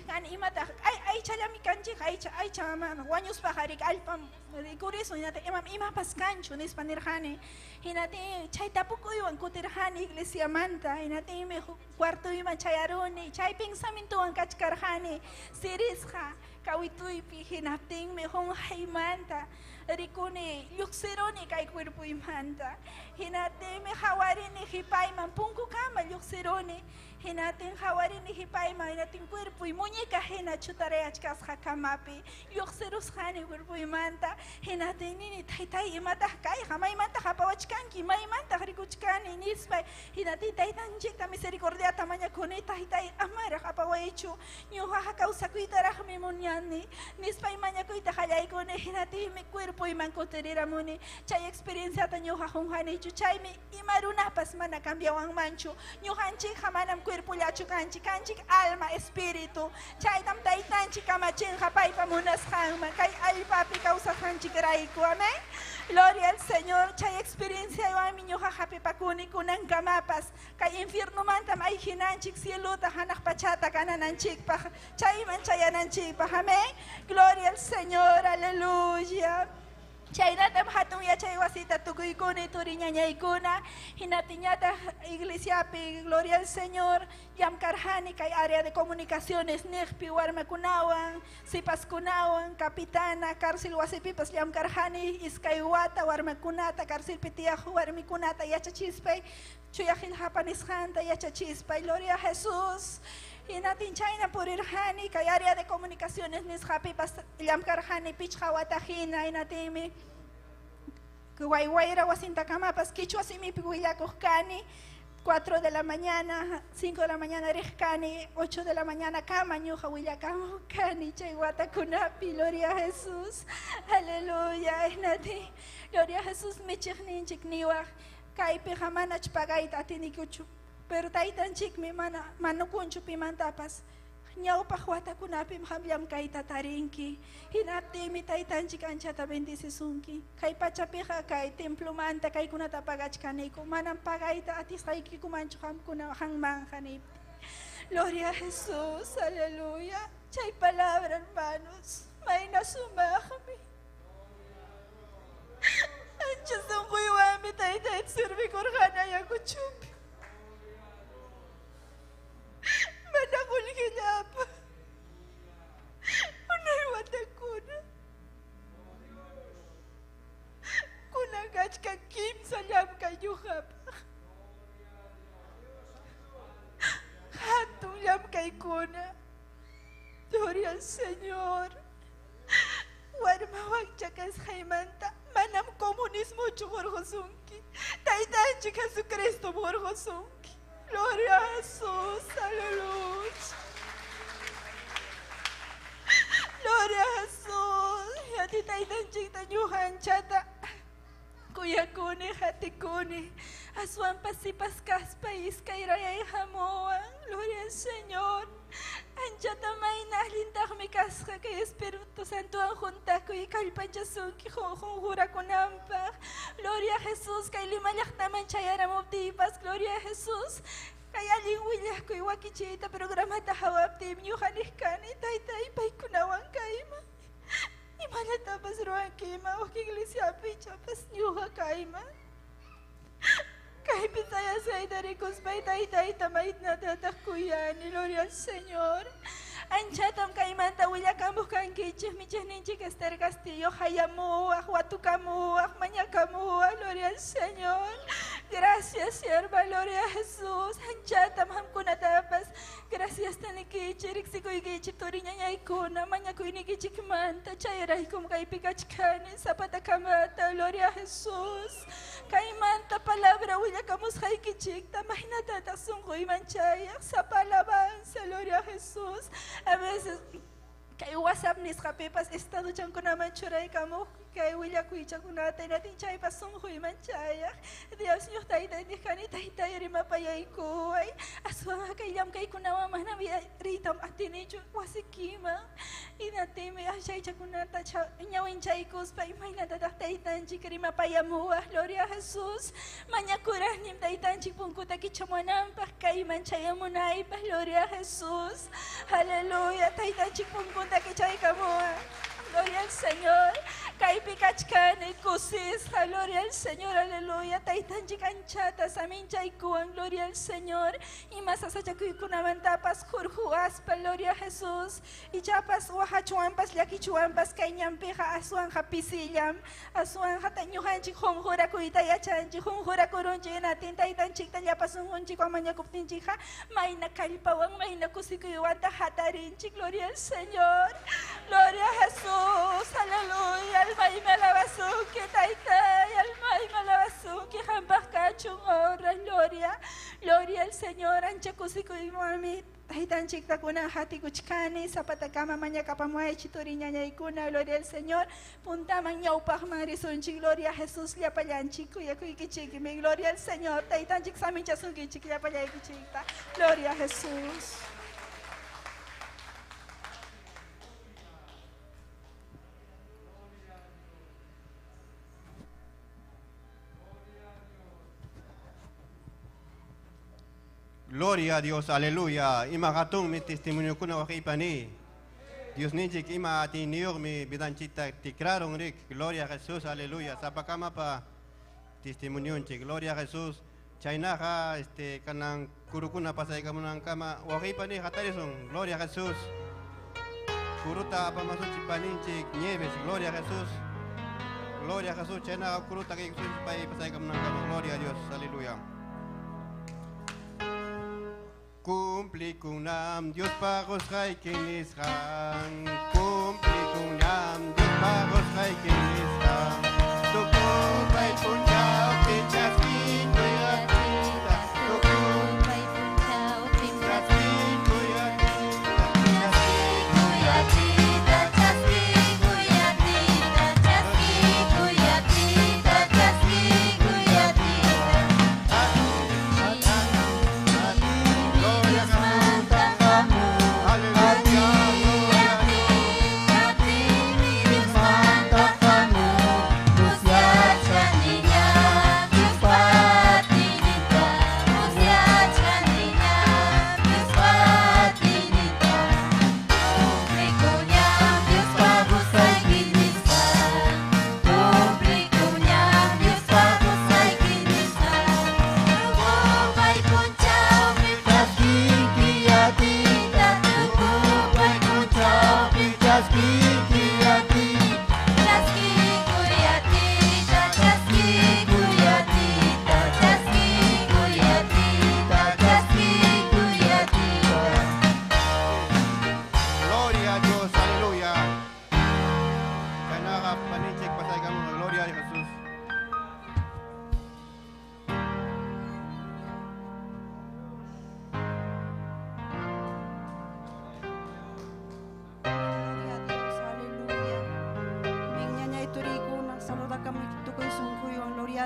kan ima ta ay chala mi kanchik ay chama wanyus paharik alpam rikuriso ina ta ima pas kancho nispa nirhane hinati chay tapuku iwan kutirhane iglesia manta hinati me cuarto ima chayarone chay pensamiento an kachkarhane sirisha kawituy pi hinating me hong haimanta rikuni yuxironi kay cuerpo imanta hinate me hawarini hipay man punku kama yuxironi hinatin hawarini hipay man hinatin cuerpo y muñeca hina chutareachkas hakamapi yuxirus hani cuerpo imanta hinatin nini taytay imata kay hamay manta hapawachkanki may manta rikuchkani nispay hinatin taytan chita misericordia tamaña kuni taytay amara hapawaichu ñuha hakausa kuitaraj mi muñani nispay maña kuita hayay kuni hinatin mi cuerpo iman koterera muni chay experiencia ta ñuha hunhanichu chay mi imarunapas mana cambiawan manchu ñuhanchik hamanam cuerpo llachu kanchik alma espíritu chay tam taytanchik kamachin hapaypa munasqanman kay allpapi kawsaqanchik rayku amén. Gloria al Señor, chay experiencia iwami ñuha hapipakuni kunankamapas kay infierno mantam ay hinanchik cieluta hanaq pachata kanananchikpaq chayman chayananchikpaq amén. Gloria al Señor, aleluya. Chaynatam hatun yachay wasita tukuykuni turiñañaykuna hinatiñata iglesiapi gloria al Señor llamkarhani kay área de comunicaciones niqpi warmakunawan sipaskunawan kapitana cárcel wasipipas llamkarhani iskay wata warmakunata cárcelpi tiyaq warmikunata yachachispay chuyajil hapanisqanta yachachispay gloria a Jesús. Y natin China por irhani kay área de comunicaciones nishapipas llamkarhani pichhawatajina y natimi guayguayra wasintacamapas quichua simipi willakuhkani 4 de la mañana 5 de la mañana rejkani 8 de la mañana kama ñuja willakamukani chayguatakunapi gloria a Jesús aleluya nati gloria a Jesús michikninchik niwaj kaypi hamanach pagayta atinikuchu pero taytan chikmi manukunchu pimantapas ñawpaq watakunapi hamllam kayta tarinki hinaptimi taytan chik anchata bendicisunki kay pachapiqa kay templomanta kaykunata pagachkaniku manam pagayta atisqaykikumanchu hamkuna hanmanqanipti gloria a Jesús aleluya chay palabra hermanos mayna sumaqmi ancha sunquywanmi taytayta sirvikurqanayakuchupi Managulgilap. Unay watakuna. Kunagach ka kim salam kayuhap. Hatong lam kay kuna. Gloria al Señor. Warmawag chakas haymanta. Manam komunismo chugorgosunki. Taytanchik Jesucristo morgosunki. Gloria a Jesús, aleluya. Gloria a Jesús. Y a ti taitan chita yuhan chata. Kuyakuni hatikuni. Asuan pasipas kaspa iskairaya hamoan. Gloria al Señor. Anchata maina lindah mi kasca que Espíritu Santo junta y calpanchasun que jura con ampa. Gloria a Jesús. Que lima llachtaman chayara moptipas. Gloria a Jesús. Kaya Allin Willakuy wakichita programa tahawapti miyuhanikani taytay paykunawan kayma. Imanatapas ruwan kima waki iglesia pichapas nyuha kayma. Kay pitaya saydarikos pay taytay tamait na tatakuyani. Gloria al Señor. Anchatam kaimanta willakambus kankichis michis ninchik Esther Castillo hayamuah watukamuah mañakamuah. Gloria al Señor. Gracias sierva, gloria a Jesús. Anchatam hamkunatapas. Gracias tanikichi riksikuikichi toriña yaikuna mañakuinikichik manta chayraikum kaipikachkani zapatakamata. Gloria a Jesús. Kaimanta palabra willakamus haikichik tamahinatatak sunkuy manchayak sapa alabanza. Gloria a Jesús. A veces kay WhatsApp nis kapipas estado chan ko naman churay kamo kay Willakuy chan ko natin chay pasong huy manchaya. Dios niyo tayo tayo rimapayay ko ay aswang kay yam kay kunawa mahnabi ritam atinicho wasikima inatimi asay chan ko nata nyawin chay kus pa imay natatak tayo tanchi karimapayamua. Gloria a Jesús. Manyakurah nim tayo tanchi pungkuta kichamonam pa kay manchayamunay pa. Gloria a Jesús. Aleluya. Tayo tanchi pungkuta kichay kamoa. Gloria al Señor. Kay pikachkani kusis. Gloria al Señor. Aleluya. Taitanchi kanchata saminchay kuan. Gloria al Señor. Y más asachakuy kunamantapas kurhuaspa. Gloria a Jesús. Y chapas wahachuampas yakichuampas kaiñampeja asuanja pisillam. Asuanja tañujanchi honjura kuitayachanchi. Honjura kurunchi natin taitanchi tallapasun honchi kwamanyakuptinchija. Mayna kalpawan mayna kusikuyuanta hatarinchi. Gloria al Señor. Gloria a Jesús. Aleluya. Alma y me alabazuki, taitay, alma y me alabazuki, jambas cachun, honra, gloria, gloria al Señor, ancha kusiku y mami, taitan chikta kuna hati kuchkani, zapatakama mañakapamuay chitoriña ñaykuna, gloria al Señor, puntaman ñaupaj marisunchi, gloria a Jesús, llapayanchiku, yakuikichikimi, gloria al Señor, taitan chik saminchasuki, chik llapayakichikta, gloria a Jesús. Gloria a Dios, aleluya. Ima katong mi testimonio kuna wakipani. Dios ninchik ima atiniyor mi bidanchita tikrarong rik. Gloria a Jesús, aleluya. Sapakama pa testimonio nchik. Gloria a Jesús. Chainaha kanang kurukuna pasay kamunang kama wakipani hatarisong. Gloria a Jesús. Kuruta pa masuchipaninchik nieves. Gloria a Jesús. Gloria a Jesús. Chainaha kuruta kay pasay kamunang kama. Gloria a Dios, aleluya. Cumpli kunam Dios pagos hay quienes han. Cumpli kunam Dios pagos hay quienes han. Tu culpa y punchao pinchas pinto y atita. Tu culpa y punchao pinchas pinto y atita. Chasquito y atita, chasquito y atita, chasquito y atita, chasquito y atita. Aleluya, gloria a Dios.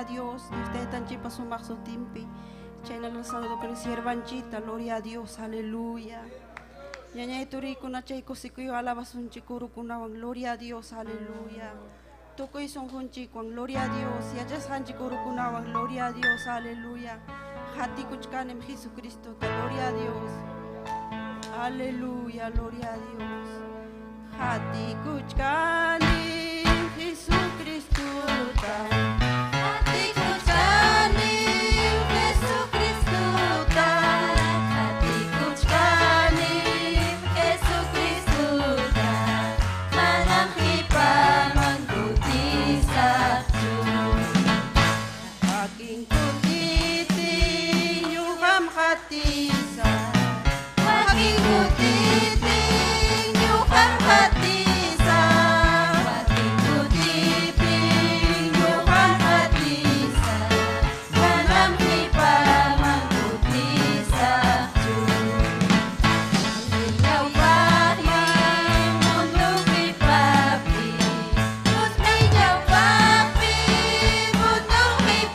a Dios. Usted tan chipa su maxo timpi. Chayna la saludo con siervanchita, gloria a Dios, aleluya. Ñañay turico na chay cosicuyo alabas un chicuro kunawan, gloria a Dios, aleluya. Tukoy son junchikuan, gloria a Dios. Yachas hanchikuro kunawan, gloria a Dios, aleluya. Hati kuchkanem Jesucristo, gloria a Dios. Aleluya, gloria a Dios. Hati kuchkanem Jesucristo. Hati kuchkanem Jesucristo. Hati kuchkanem Jesucristo. Manam hipaman kutisakjun. Aking kutitin yuham hatisa. Aking kutitin yuham hatisa. Aking kutitin yuham hatisa. Manam hipaman kutisakjun. Ikaw papi, mundo papi. Ikaw papi, mundo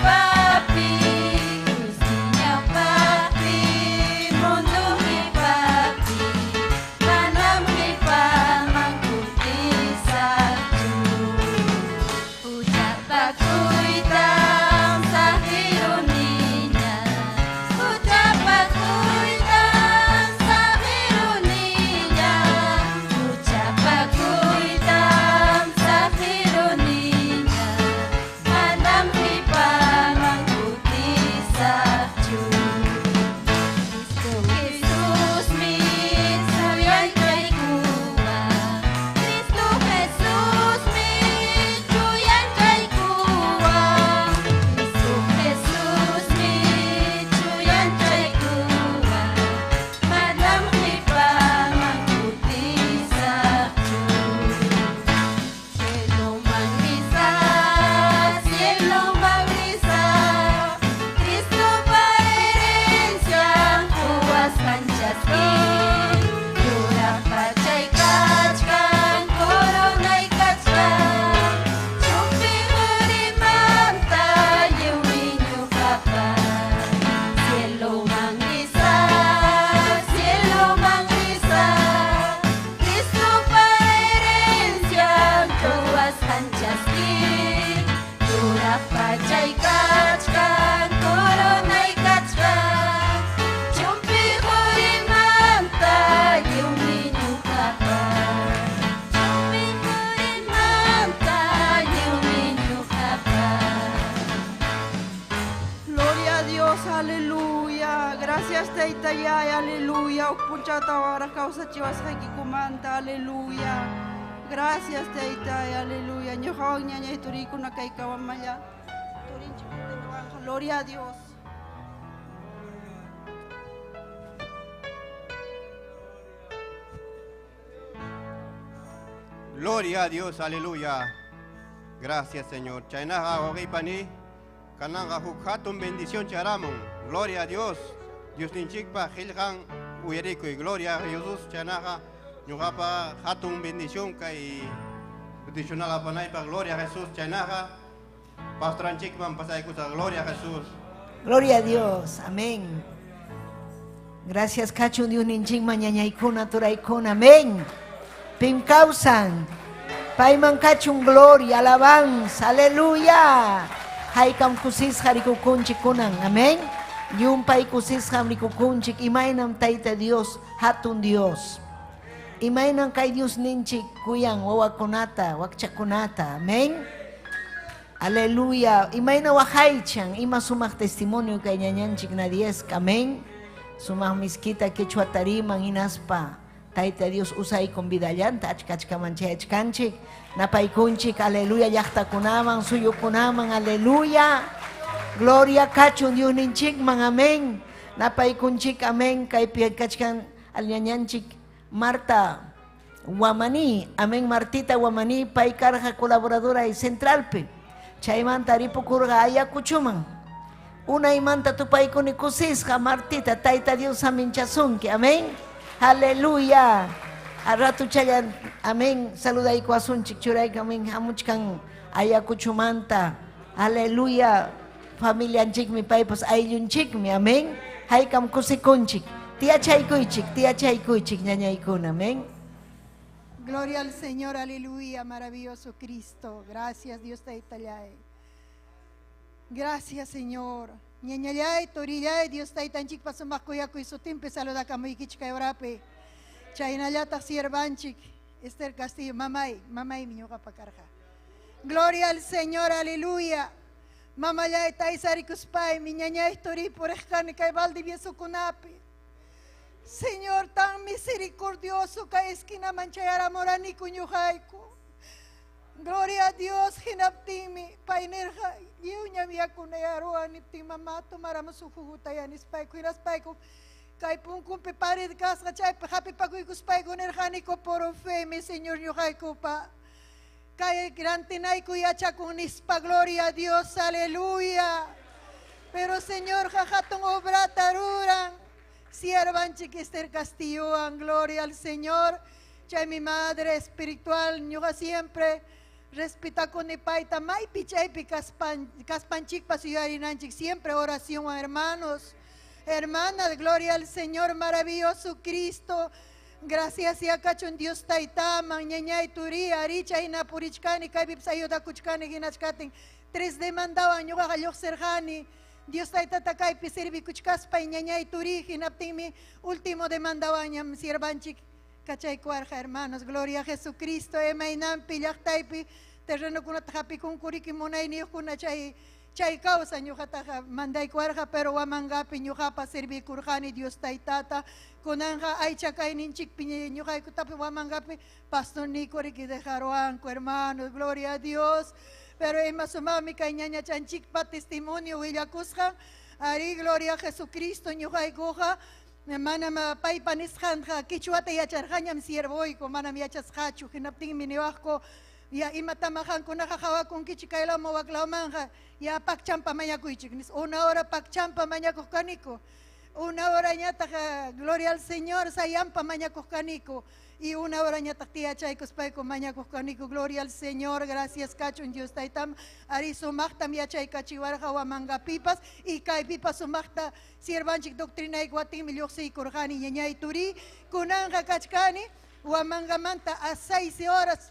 papi. Ikaw papi, mundo papi. Manam hipaman kutisakjun. Ucap ako'y tam sa hironinya. Ucap ako'y tam sa hironinya. Ucap ako'y tam sa hironinya. Manam hipaman kutisakjun. Kristo Jesus min sabiay kay kuwa. Kristo Jesus min chuyan kay kuwa. Kristo Jesus min chuyan kay kuwa. Manam hipaman kutisakjun. Cielo manglisa, cielo manglisa. Cristo paherenciang kuwas kanchaskin. Yurang pachay kachkan, koronay kachkan. Chumpi hurimanta, yuminyo kapan. Cielo manglisa, cielo manglisa. Cristo paherenciang kuwas kanchaskin. Yurang pachay kachkan, koronay kachkan. Chumpi hurimanta, yuminyo kapan. Chumpi hurimanta, yuminyo kapan. Gloria a Dios, aleluya. Gracias, Teita Yay, aleluya. Ukpunchata ahora causa chivas kumanta, aleluya. Gracias, Teita Yay, aleluya. Ñojawan ñañay turico na kay kawamaya. Turinchi kutenuanja, gloria a Dios. Gloria a Dios, aleluya. Gracias, Señor. Chainaha ogipani, kananga hukhatum bendición charamon. Gloria a Dios. Dios ninchikpa hilgan uyerico y gloria a Jesús. Chainaha ñugapa hatum bendición kay peticional apanay pa gloria a Jesús. Chainaha pastranchikman pasay kusa gloria a Jesús. Gloria a Dios, amén. Gracias, Cacho, Dios ninching mañañaykuna, turaykuna, amén. Pim causan, paiman kachun gloria, alabanza, aleluya. Haikam kusis harikukunchik kunan, amén. Yumpay kusis harikukunchik, imaynam taita Dios, hatun Dios. Imaynam kay Dios ninchik kuyan, wawakunata, wakchakunata, amén. Aleluya. Imayna wahaychan, ima sumak testimonio kay ñañanchik na 10, amén. Sumak miskita quechua tariman inaspa. Taita Dios usay con vidallanta, achkachkamanchayachkanchik, napaykunchik, aleluya, llaqtakunaman, suyukunaman, aleluya. Gloria kachun Dios ninchikman, amén. Napaykunchik, amén, kay piakachkan alñañanchik Marta Wamani, amén, Martita Wamani, pay karja colaboradora y centralpe. Chaymanta ripukurga ayakuchuman. Una imanta tupaykuni kusisqa Martita, taita Dios aminchasunki, amén. Aleluya. Arratu chayan, amén. Saludayku asunchik churayka, amén. Hamuchkan ayakuchumanta. Aleluya. Familia anchikmi paypus ayllunchikmi, amén. Haykam kusikunchik. Tia chaykuychik, ñañaykuna, amén. Gloria al Señor, aleluya, maravilloso Cristo. Gracias, Dios te itallay. Gracias, Señor. Ñañallay, torillay, Dios te itanchik pasumakuyaku y sutimpe saluda kamuikichka orape. Chaynallata siervanchik, Esther Castillo, mamay, miñoka pakarja. Gloria al Señor, aleluya. Mamayay taisarikuspay, mi ñañay tori por ejkani kay valdivieso kunapi. Señor, tan misericordioso que esquina manchayara morani kuñujaiku. Gloria a Dios, hinaptimi, painerja, yuña via kunayaruan, ipti mamato, maramasu jugutayanis paiku, paiku, kay pungkun pepare de casa, chay, happy pakuikus paiku, nerjaniko por fe, mi Señor, yujaiku pa. Kay grantinaiku yachakunispa, gloria a Dios, aleluya. Pero Señor, jajatun obra taruran. Siervan Chiquister Castillo, gloria al Señor. Chay mi madre espiritual, ñuga siempre respeta con paita, maipi chaypi kaspanchik pasuyarinanchik, siempre oración a hermanos, hermanas, gloria al Señor, maravilloso Cristo. Gracias y acachon Dios taitama, ñañay turi, aricha y napurichkani, kaibip sayuda kuchkani, ginachkatin, 3 demandaban, ñuga gallo serjani. Dios taita takay pisirbi kuchkaspa ñañay turiji naptimi último demandawañam siervanchik kachay kuarja hermanos, gloria a Jesucristo, emainampi llaktaypi terreno kunata hapi kunkuriki munay niyukuna chay causa ñujataja manday kuarja pero wamangapi ñujapa sirbi kurjani Dios taitata kunanja aycha kayninchikpi ñujay kutapi wamangapi pastor nikoriki dejaroanko hermanos, gloria a Dios. Pero en masumami kay ñaña chanchik pa testimonio willakusja, ari gloria a Jesucristo ñujay goja, manam pay panisjanja, kichuata yacharjañam siervoyko, manam yachasjachu, hinaptin miniwajko, ya imatamajan kunaja jawakun kichikaylamo waklaumanja, ya pakchampa mañakuychik, 1 hora pakchampa mañakuskaniko, 1 hora ñataja, gloria al Señor, sayampa mañakuskaniko. Y 1 hora ñataktia chaykos payko mañakuskaniko, gloria al Señor, gracias kachun Dios taitam, ari sumachtam yachaykachiwarja wamangapipas, y kaypipas sumachta siervanchik doctrina iguatim lluqsi kurjani ñañay turi, kunanja kachkani, wamangamanta a 6 horas,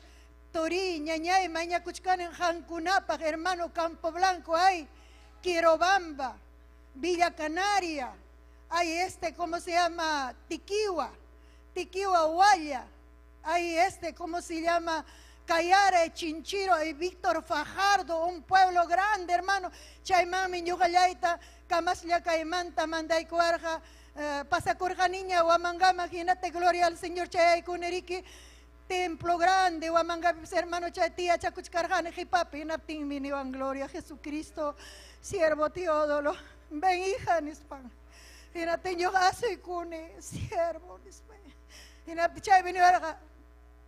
turi ñañay mañakuchkani jankunapaj, hermano Campo Blanco, ay, Quirobamba, Villa Canaria, hay ¿cómo se llama? Tiquiwa, Huaya, hay ¿cómo se llama? Cayara, Chinchiro y Víctor Fajardo, un pueblo grande, hermano. Chaymami, Yugayaita, Camaslia Caimanta, Manday Cuarja, Pasacurja Niña, Huamangama, imagínate, gloria al Señor, Chay Kuneriki, templo grande, Huamangama, hermano Chaytía, Chacuchcarjane, Jipapi, Naptin, Minivan, gloria a Jesucristo, siervo Teodolo, ven hija, Nispan. Imagínate, yo soy Cune, siervo, Nispan.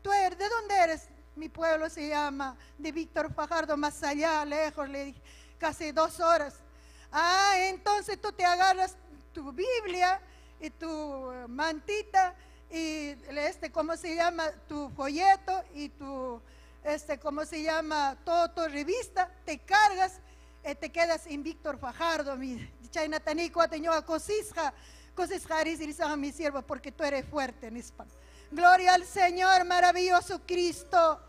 ¿Tú eres? ¿De dónde eres? Mi pueblo se llama de Víctor Fajardo, más allá, lejos, le dije, casi 2 horas. Ah, entonces tú te agarras tu Biblia y tu mantita y ¿cómo se llama? Tu folleto y tu, ¿cómo se llama? Todo tu revista, te cargas y te quedas en Víctor Fajardo, mi chaynatanico, ateñoa cosisja. A mi siervo, porque tú eres fuerte en España. Gloria al Señor, maravilloso Cristo.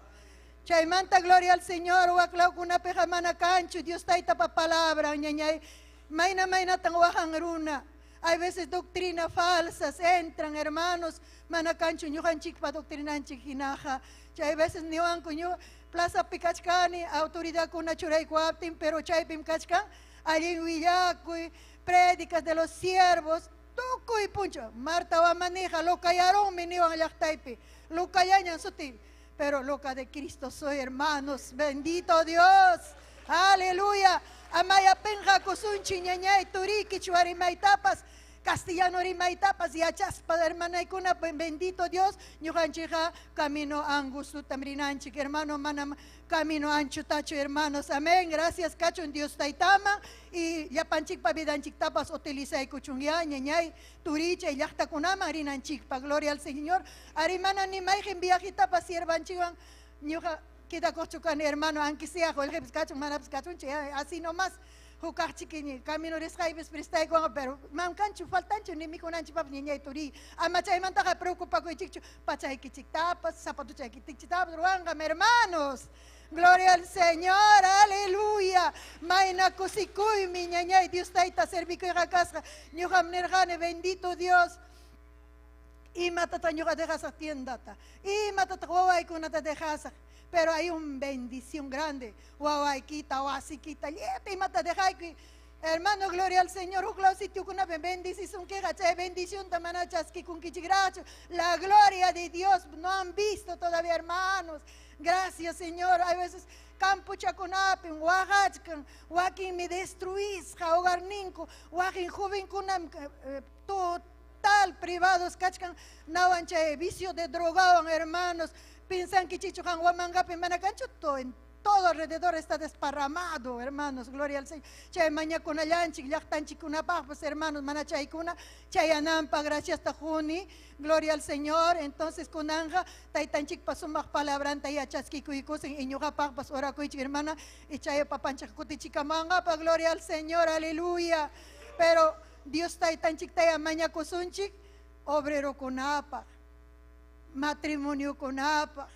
Chaymanta, gloria al Señor. Huaclau kuna pejamana cancho. Dios taita pa palabra. Ñañay. Maina tan runa. Hay veces doctrinas falsas entran, hermanos. Mana cancho ñujanchik pa doctrinanchik hinaja. Hay veces niwanko ñu plaza pikachkani autoridad kuna churay kuaptin, pero chaypim kachkan Allin Willakuy, prédicas de los siervos. Toco y puncho, Marta va maneja, lo callaron, me nivan llachtaipi, lo callañan sutil, pero loca de Cristo soy, hermanos, bendito Dios, aleluya, amaya penja cosunchi ñañay turiki chuari maitapas, castellano rimaitapas y achaspa hermana ikuna, bendito Dios, ñujanchija, camino angus tamrinanchik, hermano manam, camino ancho tacho, hermanos, amén, gracias cachon Dios taitama, y ya panchik pa vidanchik tapas utilizay kuchungya, ñañay, turicha y yachta kunama rinanchik pa, gloria al Señor, arimana ni maijen viajita pa siervanchiwan, ñuja, Kita cochucan hermano, aunque sea, el jefe cacho, manapis cacho, así nomás. Hukar chiquini, camino de escaibes, prestai con pero mam cancho, faltancho, ni mi con anchi pap ni turi. Amachay mantaka preocupa con chicho, pachay kichitapas, zapato chay kichitapas, ruanga, hermanos. Gloria al Señor, aleluya. Maina cosicui, mi ñañay, Dios taita, servicio y racasca. Ñuham nergane, bendito Dios. Y matata ñuga de casa tiendata. Y matata guay con nata de casa. Pero hay una bendición grande. Guay quita, guasi quita, y mata de jaiqui. Hermano, gloria al Señor. Una bendición que bendición tamanachas con kichigracho. La gloria de Dios no han visto todavía, hermanos. Gracias, Señor. Hay veces campo chaconapen, oaxacan, oaquín me destruís, hogar ninco, oaquín joven kunam total privados, cachcan, nawanche vicio de drogado, hermanos. Piensan que chichujan guamangape manacancho, en todo alrededor está desparramado, hermanos, gloria al Señor. Chay maña con allanchi, yachtanchi kuna papas, hermanos, manachay kuna, chay anampa, gracias tajuni, gloria al Señor. Entonces con anja, taitanchik pasumach palabran, tayachasky kuikos, en iñuga papas, ora kuich, hermana, y chay papanchak kutichikamanga, pa gloria al Señor, aleluya. Pero Dios taitanchik tayamaña kosunchik, obrero kunapa. Matrimonio con apa,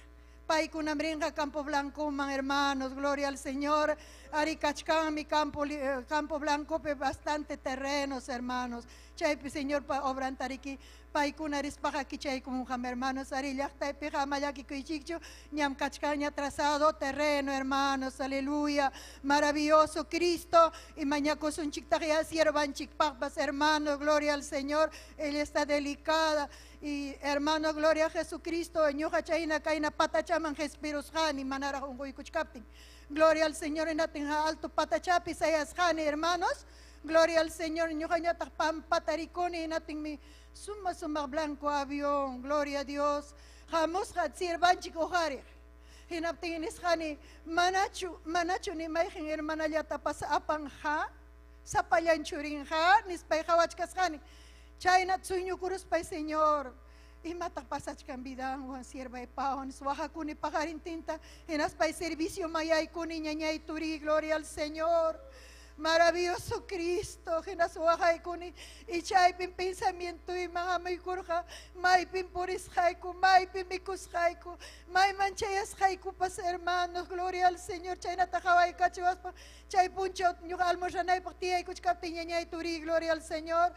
pai con amringa Campo Blanco, hermanos, gloria al Señor. Aricachcan, mi Campo Blanco, bastante terrenos, hermanos. Chay, Señor, obran tariki, pai con arispaja kichay como hermanos, arillachta, pijama yaki kuichicho, ñam cachcaña trazado terreno, hermanos, aleluya. Maravilloso Cristo, y mañacos un chictaria, siervan chicpapas, hermanos, gloria al Señor. Él está delicada. Y hermano, gloria a Jesucristo, ñuja chayna kaina patachaman jespiros hani manara ungoy kuchkaptin. Gloria al Señor en atinja alto patachapi sayas hani, hermanos. Gloria al Señor, ñuja ñata pam patariconi en atin mi suma blanco avión. Gloria a Dios. Jamos hat sirvanchik ojare. En atin es hani manachu ni maijen hermana yata pasa apanja, sapayanchurin ha, nispay hawachkas hani. Chayna tsuño kurus pay Señor. Y mata pasach cambidan, Juan sierva de paon, suaja kuni pajarin tinta, en as pay servicio mayay kuni ñañay turi, gloria al Señor. Maravilloso Cristo, en as suaja kuni, y chay pin pensamiento y mahamay kurja, may pin puris jaiku, may pin mikus jaiku, may manchayas jaiku pas hermanos, gloria al Señor. Chayna tajaway kachuaspa, chay puncho, ñuga almojanay paktiay kuchkapti ñañay turi, gloria al Señor.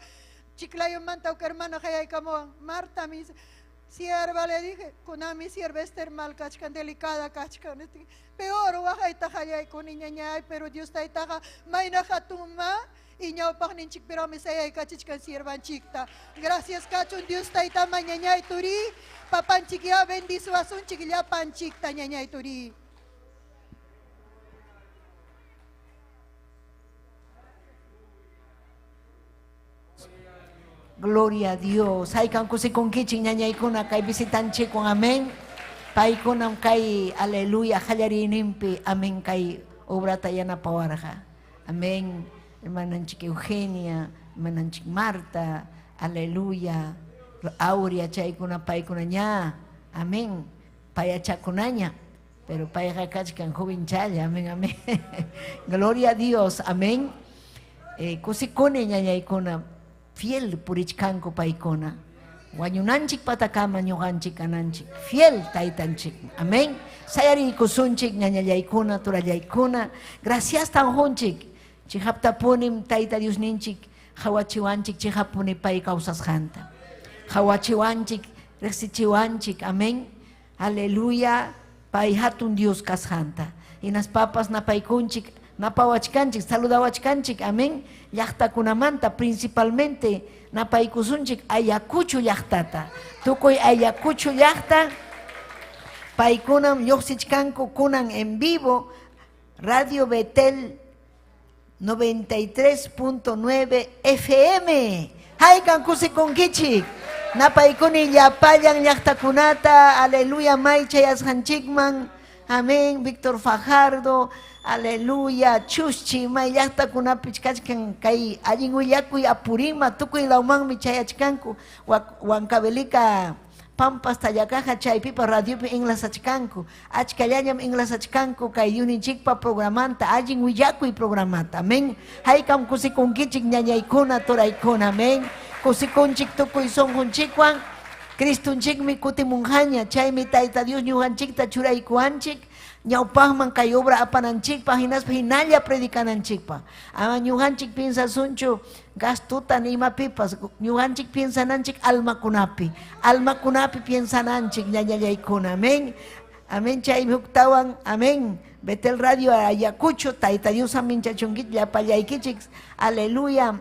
Chiclayo manta que hermana hay como Marta, mi sierva, le dije, con a mi sierva Esther mal cachcan delicada cachcan, peor oaxay tajayay con niñay, pero Dios ta itaja maina hatuma y ñau pagnin chic pero me sayay cachichcan siervan chicta. Gracias cachun Dios ta ita mañay turi, papan chiquia bendizo asun chiquilla pan chicta ñañay turi. Gloria a Dios. Hay can kusi con kiching ñañay kuna kay visitanchi con amén. Pai kunam kay aleluya hallarinimpi amén kay obra tayana pawarja. Amén. Hermananchik Eugenia, hermananchik Marta, aleluya. Aurea chay kuna pai kuna ña. Amén. Paya chakunaña. Pero paya kachkan joven chaya. Amén, amén. Gloria a Dios. Amén. Kusi kone ñañay kuna fiel purichkanko paikona. Wanyunanchik patakama ñuganchik ananchik. Fiel taitanchik. Amén. Sayari kusunchik ñañallaykuna, turallaykuna. Gracias tanjunchik. Chihaptapunim taita Dios ninchik. Hawachiwanchik chihapuni pay causasjanta. Hawachiwanchik, rexichiwanchik. Amén. Aleluya. Pay hatun Dios kasjanta. Y nas papas na paikunchik. Napawachkanchik, saludawachkanchik, amén. Llaqtakunamanta principalmente napaykusunchik Ayacucho llaqtata. Tukuy Ayacucho llaqta paykunam lluqsichkanku kunan en vivo Radio Betel 93.9 FM. Haykan kusikunkichik. Napaykuni llapayan llaqtakunata, aleluya may chayasqanchikman. Amén. Víctor Fajardo, aleluya, Chuschi, mayasta kunapich kachkan kay Allin Willakuy apurima tukuy laumanmi chayachkanku Huancavelica Pampas Tayakaja Chaypipa radiopi Inglasachkanku. Achkallañam Inglasachkanku kay yuninchikpa programanta Allin Willakuy programata. Amén. Haykam kusikunkichik ñañaykuna turaykuna. Amén. Kusikunchik tukuy sonjunchikwan Cristunchikmi kutimunjaña. Chaymi Tayta Dios ñujanchikta churaykuanchik. Ñawpajman kay obra apananchikpa hinaspa hinalla predicananchikpa. Ama ñujanchik piensa sunchu gastuta ni imapipas. Ñujanchik piensananchik almakunapi. Almakunapi piensananchik ñañallaykuna. Amén. Amén chaymi huktawan. Amén. Betel Radio Ayacucho. Tayta Dios aminchachunquit llapallaykichik. Aleluya.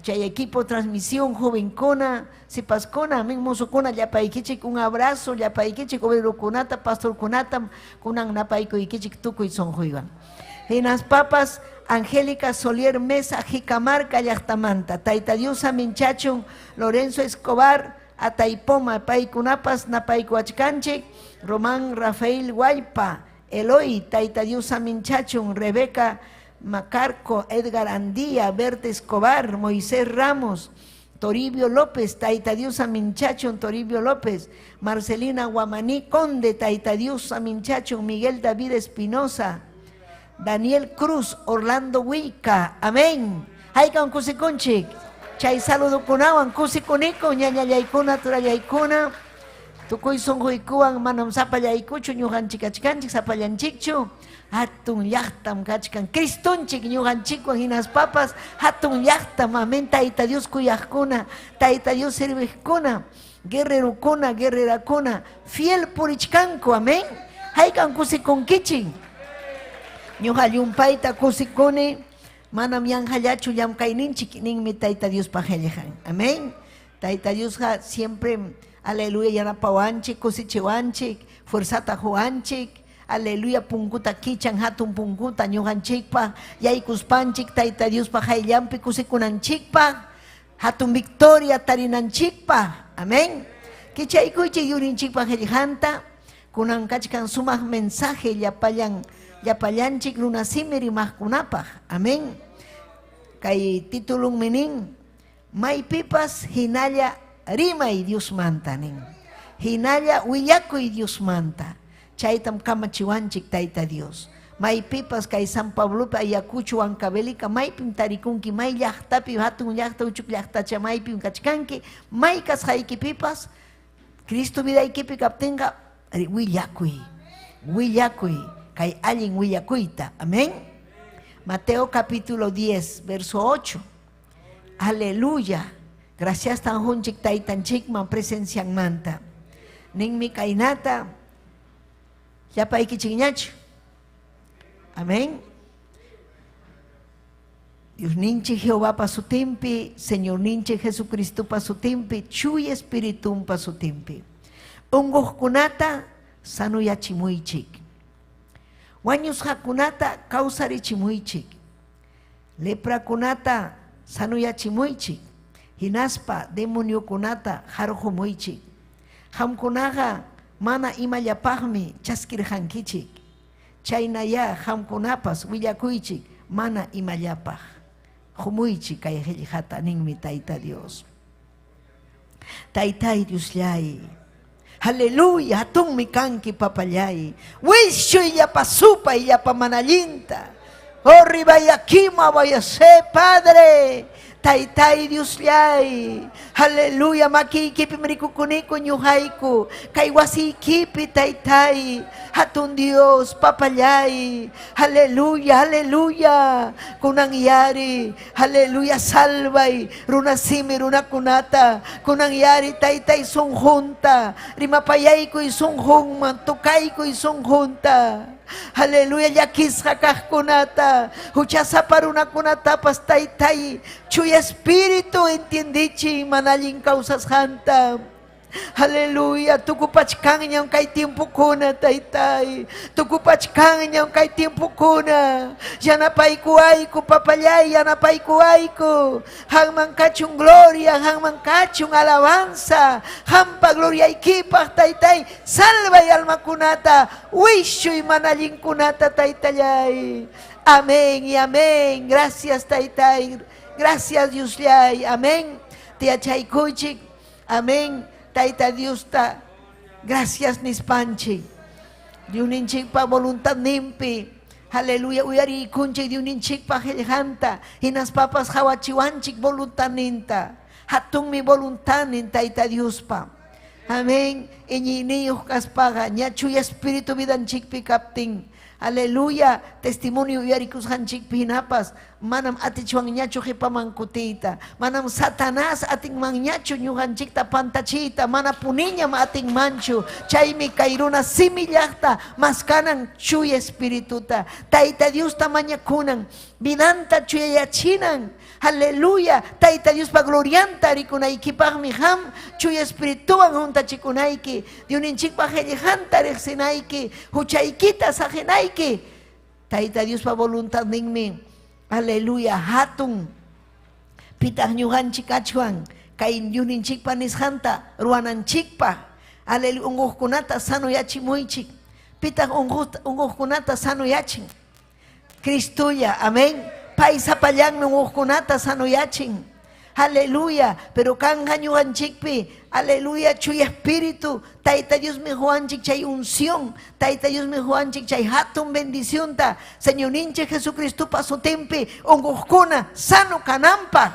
Chay equipo transmisión jovencona, sipascona, amén, mosocona, yapaikichik, un abrazo, yapaikichik, obrero kunata, pastor kunata, kunan napaiko ikichik tuku y son juigan. Hinas papas, Angélica Solier Mesa, Jicamarca, Yachtamanta, Taita Dios Aminchachun, Lorenzo Escobar, Ataipoma, Paikunapas, Napaiko Achkanchik, Román Rafael Guaypa, Eloy, Taita Dios Aminchachun, Rebeca Macarco, Edgar Andía, Berta Escobar, Moisés Ramos, Toribio López, Taita Dios Aminchachon, Toribio López, Marcelina Guamaní Conde, Taita Dios Aminchachon, Miguel David Espinosa, Daniel Cruz, Orlando Huica, amén. Haykan kusikunchik, chay saludo kunawan kusikuniko, ñañallaykuna, turallaykuna, tukuy sonjuykuwan manam sapallaykuchu, ñujanchik achkanchik, sapallanchikchu, hatun llaqtam kachkan Cristunchik ñuqanchikwan hinas papas hatun llaqtam amén Tayta Dios kuyaqkuna Tayta Dios serviqkuna guerrerukuna guerrerakuna fiel purichkanku amén haykan kusikunkichik ñuqa llumpayta kusikuni manam yanqallachu llamkayninchik ninmi Tayta Dios pajallajan amén Tayta Diosqa siempre aleluya yanapawanchik kusichiwanchik fuerzata juanchik aleluya punkuta kichan hatun punkuta ñuqanchikpa yaykuspanchik Tayta Diospa hayllampi kusikunanchikpa hatun victoria tarinanchikpa amén kichaykuychik yurinchikpa hallqanta kunan kachkan sumaq mensaje llapallanchik runasimi rimaqkunapaq amén kay titulunmi nin maypipas hinalla rimay Diosmanta nin hinalla willakuy Diosmanta chaytam kamachiwanchik Tayta Dios. Maypipas kay San Pablopi Ayacucho Huancavelica maypim tarikunki may llaqtapi hatun llaqta uchuk llaqtacha maypim kachkanki maykas haykipipas Cristo vidaykipi kaptinqa willakuy kay Allin willakuyta. Amén. Mateo capítulo 10 verso 8. Aleluya. Gracias tan junchik taytanchikman presencianmanta. Ninmi kaynata yapaykichikñachu. Amén. Dios ninchi Jehová pa su timpi, Señor ninchi Jesucristo pa su timpi, chuy espiritum pa su timpi. Unguhkunata sanuyachimuychik. Wañus hakunata kausarichimuychik. Leprakunata sanuyachimuychik. Hinaspa demonio kunata harjumuychik. Hamkunaga mana imayapaqmi chaskirjankichik. Chaynaya hamkunapas willakuychik mana imayapaq. Humuychik kay hillqata ninmi Tayta Dios. Taytay Diosllay. Aleluya, hatunmi kanki papallay. Wishuy yapasupa y yapamanallinta. Oh ribayakima vayase Padre. Taytay Diosllay. Aleluya, makikipi mrikukuniku ñuhayku. Kay wasikipi Taytay. Hatun Dios papallay. Aleluya, aleluya. Kunang yari. Aleluya, salvay. Runasimi runakunata. Kunang yari Taytay sonjunta. Rimapayayku y sonjunman. Tukayku y sonjunta. Aleluya, yakisqa kaqkunata huchasaparunakunatapas Taytay chuy espíritu entiendichi manallin causasqanta. Aleluya, tukupachkanñam kay tiempukuna Taytay, tukupachkanñam kay tiempukuna. Yanapaykuayku papallay, yanapaykuayku. Hanman kachun gloria, hanman kachun alabanza. Hampa gloriaykipaq Taytay, salvay almakunata, wishuy manallinkunata Taytallay. Amén y amén. Gracias Taytay, gracias Diosllay. Amén. Tiachaykuychik. Amén. Tayta Dios ta Gracias nispanchik. Diuninchik pa voluntad nimpi. Aleluya, uyari kunchik diuninchik pa helhanta. Hinas papas hawachiwanchik voluntad ninta. Hatung mi voluntad ninta ita Dios pa. Amén. Iñiniyo kaspaga. Ñachuy espíritu vidanchik pi kapting. Aleluya, testimonio yarikus hanchik pinapas, manam atichuang ñacho hipamankuteita, manam Satanás ating mangñacho ñuhanchik tapantachita, mana puniña ma ating mancho, chaymi kairuna simillakta, maskanan chuy espirituta, taita Dios tamaña kunan, binanta chuyayachinan. Aleluya, taita Dios pa glorianta rikunaykipaq mi ham, chuy espirituan junta chikunayki, diuninchik pa hellejanta rexinayki, huchaykita sajenayki, taita Dios pa voluntad ninmi. Aleluya, hatun pitaq ñuqanchik achwan kay diuninchik pa nishanta ruwananchik pa. Aleluya, unquqkunata sanuyachimuychik, pitaq unquqkunata sanuyachin Cristuya, amén. Paisa payan unquqkunata sanuyachin. Aleluya, pero kanja ñuqanchikpi, aleluya, chuy espíritu, taita Dios mi juanchik chay unción, taita Dios mi juanchik chay hatun bendición ta, Señor ninche Jesucristo pasutempi, unquqkuna sano kanampa.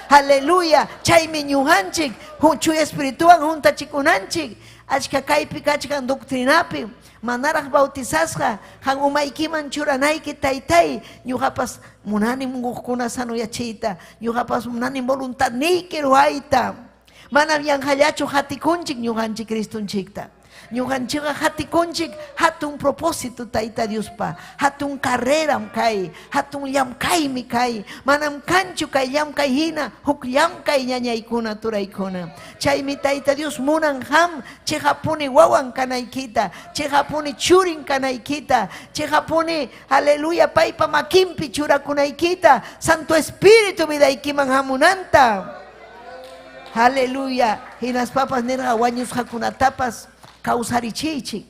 Aleluya, chay mi ñuqanchik, chuy espirituan junta chikunanchik, achka kaypi kachkan doctrinapi, manaraq bautizasqa, han umaykiman churanayki taytay, ñuqapas munani unquqkuna sanuyachiyta, ñuqapas munani voluntad niyki ruwayta, manam yanqallachu hatikunchik ñuqanchik Cristunchikta. Ñuqanchikqa hatikunchik hatun propósito tayta Diospa, hatun carreram kay, hatun llamkaymi kay, manam kanchu kay llamkay hina, huk llamkay ñañaykuna turaykuna. Chaymi tayta Dios munan ham, chejapuni wawan kanaykita, chejapuni churin kanaykita, chejapuni, aleluya, paypa makinpi churakunaykita, Santo Espíritu vidaykiman hamunanta. Aleluya, hinas papas nirqa wañusqakunatapas kawsarichiychik,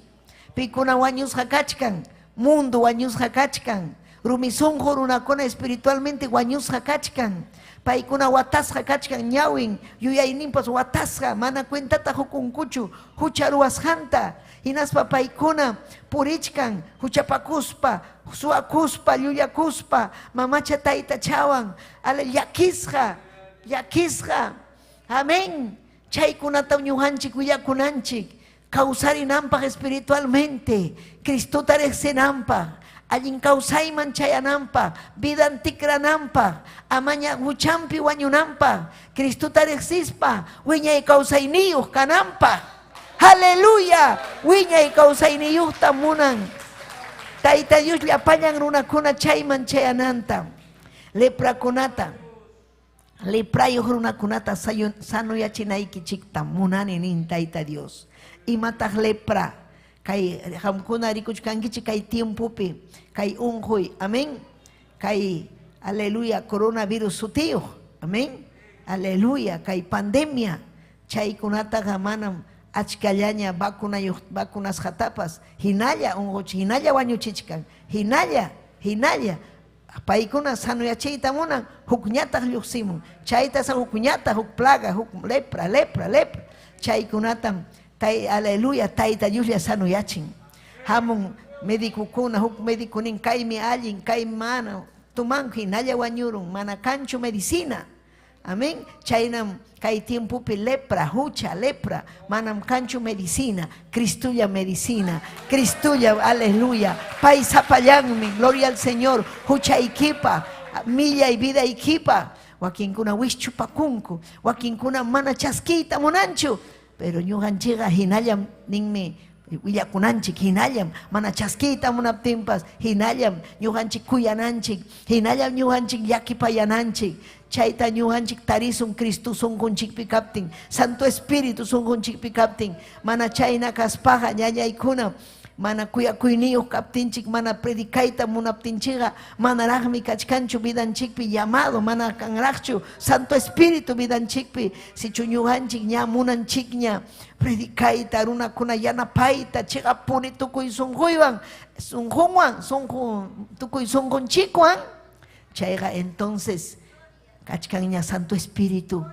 pikuna wañusqa kachkan, mundo wañusqa kachkan, rumisunqu runakuna espiritualmente wañusqa kachkan, paykuna watasqa kachkan ñawin, yuyayninpas watasqa, mana cuentata hukunkuchu, hucha ruwasqanta, hinaspa paykuna purichkan, huchapakuspa, suwakuspa, llullakuspa, mamacha tayta chawan, ale llakisqa, amén. Chaykunata ñuqanchik willakunanchik, kawsarinanpaq espiritualmente, Cristuta riqsinanpaq, allin kawsayman chayananpaq, vidan tikrananpaq, amaña huchanpi wañunanpaq, Cristuta riqsispa, wiñay kawsayniyuq kananpaq. Aleluya, wiñay kawsayniyuqta munan. Tayta Dios llapañan runakuna chayman chayananta, leprakunata, leprayuq runakunata sanuyachinaykichikta munani nin tayta Dios. Imataq lepra, kay hamkuna rikuchkankichik kay tiempopi, kay unquy, amén, kay aleluya coronavirus sutiyuq, amén, aleluya, kay pandemia, chaykunataqa manam achkallaña vacunasqatapas, hinalla unquch, hinalla wañuchichkan, hinalla, paykuna sanuyachiyta munan, huk ñataq lluqsimun, chaytasa huk ñataq, huk plaga, huk lepra, chaykunatam, aleluya, tayta Dioslla sanuyachin. Hamun medicukuna, huk medicunin kaymi allin, kaymi mana, tuman hinalla wañurun, mana kanchu medicina. Amén. Chaynam kay tiempopi lepra, hucha, lepra, manam kanchu medicina, Cristulla medicina, Cristulla, aleluya. Pay sapallanmi, gloria al Señor, hucha ikipa, milla y vida ikipa, wakinkuna wischupakunku, wakinkuna mana chaskita munanchu, pero ñuqanchikqa hinallam ninmi willakunanchik, hinallam mana chaskita munaptinpas, hinallam ñuqanchik kuyananchik, hinallam ñuqanchik llakipayananchik. Chayta ñuqanchik tarisun Cristo sunqunchikpi kaptin, Santo Espíritu sunqunchikpi kaptin, mana chayna kaspaqa ñañaykuna, mana kuyakuyniyuq kaptinchik, mana predicayta munaptinchikqa, manaraqmi kachkanchu vidanchikpi llamado, mana kanraqchu Santo Espíritu vidanchikpi, sichu ñuqanchik ña munanchikña predicayta runakuna yanapayta, chiqapuni tukuy sunquywan, tukuy sunqunchikwan, chayqa entonces kachkanña Santo Espíritu,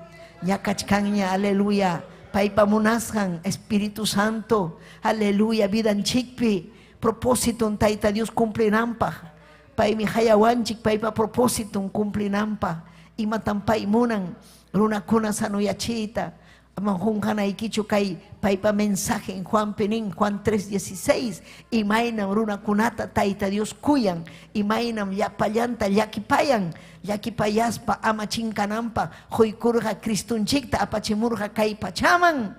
ña kachkanña, aleluya, paipa munashan Espíritu Santo, aleluya, vida en chikpi, propósito en taita Dios cumplinampa, pai mi hayawanchik, paipa propósito en cumplinampa, y matampai munan, runa kuna sanuyachita, manjunjana ikichu kai, paipa mensaje en Juan Penin, Juan 3:16, y mainam runa kunata taita Dios kuyan, y mainam ya payanta, ya kipayan, yakipayaspa ama chinkanampa hoykurqa Kristunchikta apachimurqa kay pachaman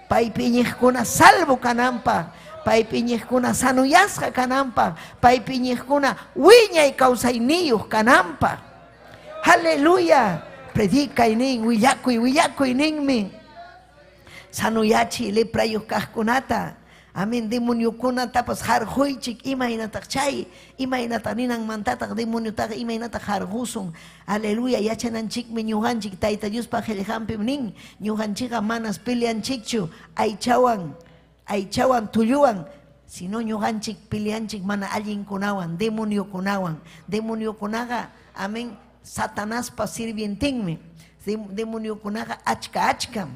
paypi ñiqkuna salvo kanampa paypi ñiqkuna sanuyasqa kanampa paypi ñiqkuna wiñay kawsayniyuq kanampa aleluya predica nin willakuy ninmi sanuyachi leprayuq kaqkunata amin demonio kuna tapas harjuychik imaynataq chay imaynataq ninan mantataq demoniotaq imaynataq harjusung aleluya yachananchikmi ñuqanchik tayta Diospa qillqanpi nin ñuqanchikqa manas peleanchikchu aychawan tulluwan sino ñuqanchik peleanchik mana allinkunawan demoniokunaqa amin Satanaspa sirvientinmi demoniokunaqa achkam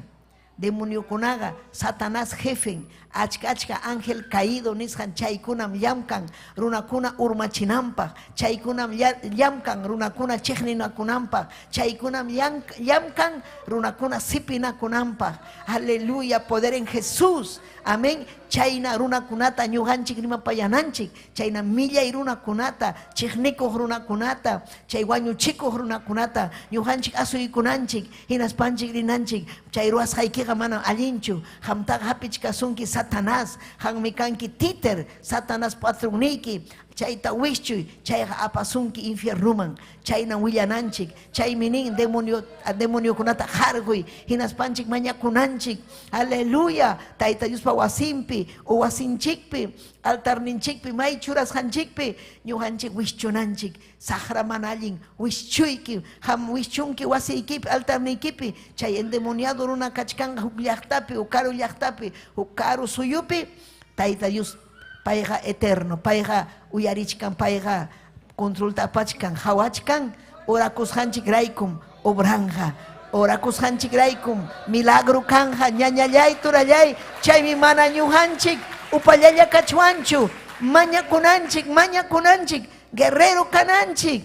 demoniokunaqa Satanás jefe achka ángel caído nisqan chaykunam llamkan runakuna urmachinanpaq chaykunam llamkan runakuna chiqninakunanpaq chaykunam llamkan runakuna sipinakunanpaq aleluya poder en Jesús amén chayna runakunata ñuqanchik rimapayananchik chayna millay runakunata chiqnikuq runakunata chay wañuchikuq runakunata ñuqanchik asuykunanchik hinaspanchik rinanchik chay ruwasqaykiqa mana allinchu qamtaqa hapichkasunki Satanás qanmi kanki títer Satanás patronniki chayta wishchuy chayqa apasunki infiernuman chayna willananchik chaymi nin demoniokunata harguy hinaspanchik mañakunanchik aleluya tayta Diospa wasinpi o wasinchikpi altarninchikpi may churasqanchikpi ñuqanchik wishchunanchik saqra mana allin wishchuyki qam wishchunki wasiykipi altarniykipi chay endemoniado runa kachkanqa huk llaqtapi o karu llaqtapi o karu suyupi tayta Dios payqa eterno payqa uyarichkan payqa controlta apachkan hawachkan orakusqanchik raykum obranqa orakusqanchik raykum milagro kanja ñañallay turallay chaymi mana ñuqanchik upallalla kachwanchu mañakunanchik guerrero kananchik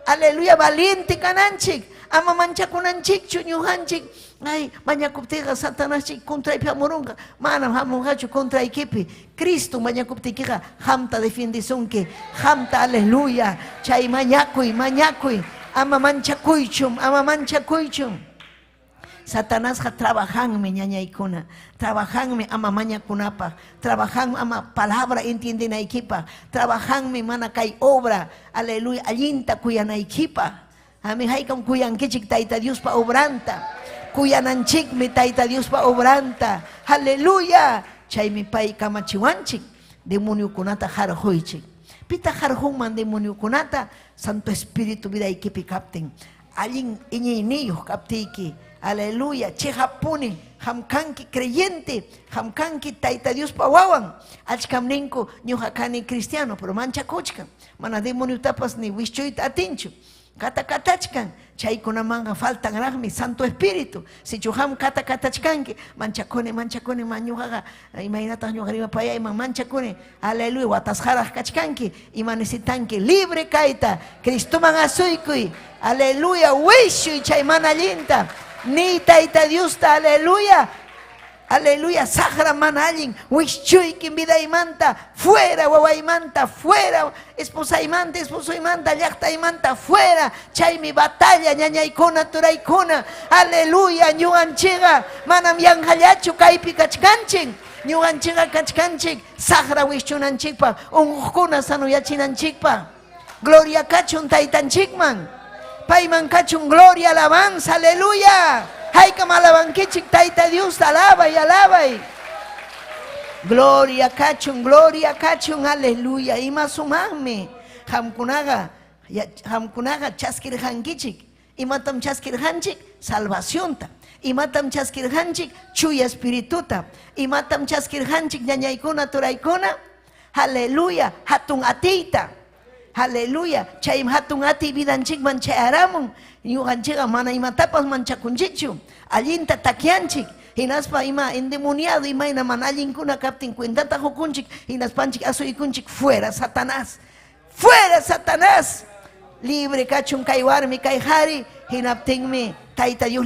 aleluya valiente kananchik ama manchakunanchikchu ñuqanchik ay mañakuptiqa Satanashchik contraypi hamurunqa manam hamunqachu contraykipi Cristo mañakuptikiqa qamta defendisunki qamta aleluya chay mañakuy ama manchakuychum Satanasqa trabajanmi ñañaykuna trabajanmi ama mañakunapaq trabajanmi ama palabra entiendinaykipaq trabajanmi mana kay obra aleluya allinta kuyanaykipaq ami haykam kuyankichik tayta Diospa obranta kuyananchikmi tayta Diospa obranta aleluya chaymi pay kamachiwanchik demoniokunata harjuychik pita harjunman demoniokunata Santo Espíritu vidaykipi kaptin allin iñiyniyuq kaptiyki aleluya chihapuni hamkanki creyente hamkanki tayta Diospa wawan achkam ninku ñuqa kani cristiano pero manchakuchkan mana demoniotapas ni wishchuyta atinchu katakatachkan chaykunamanqa faltanraqmi Santo Espíritu si chuham katakatachkanki manchakuni ñuqaqa imaynataq ñuqa rimapayayman manchakuni aleluya watasqaraq kachkanki ima necesitanki libre kayta Cristoman asuykuy aleluya wishuy chay mana allinta ni tayta Diosta aleluya saqra mana allin wishchuyki vidaymanta fuera wawaymanta fuera esposaymanta llaqtaymanta fuera chaymi batalla ñañaykuna turaykuna aleluya ñuqanchikqa manam yanqallachu kaypi kachkanchik ñuqanchikqa kachkanchik saqra wishchunanchikpa unquqkuna sanuyachinanchikpa gloria kachun taytanchikman payman kachun gloria alabanza aleluya haykam alabankichik tayta Dios alabay gloria kachun aleluya ima sumanmi hamkunaqa chaskirqankichik imatam chaskirqanchik salvacionta imatam chaskirqanchik chuya espirituta imatam chaskirqanchik ñañaykuna turaykuna aleluya hatun atiyta aleluya chay hatun ati vidanchikman chayaramun ñuqanchikqa mana imatapas manchakunchikchu allinta takyanchik hinaspa ima endemoniado ima ina manallin kuna captin cuentata hukunchik hinaspanchik asuykunchik fuera Satanás, libre kachun kay warmi kay hari hinaptingmi Tayta Dios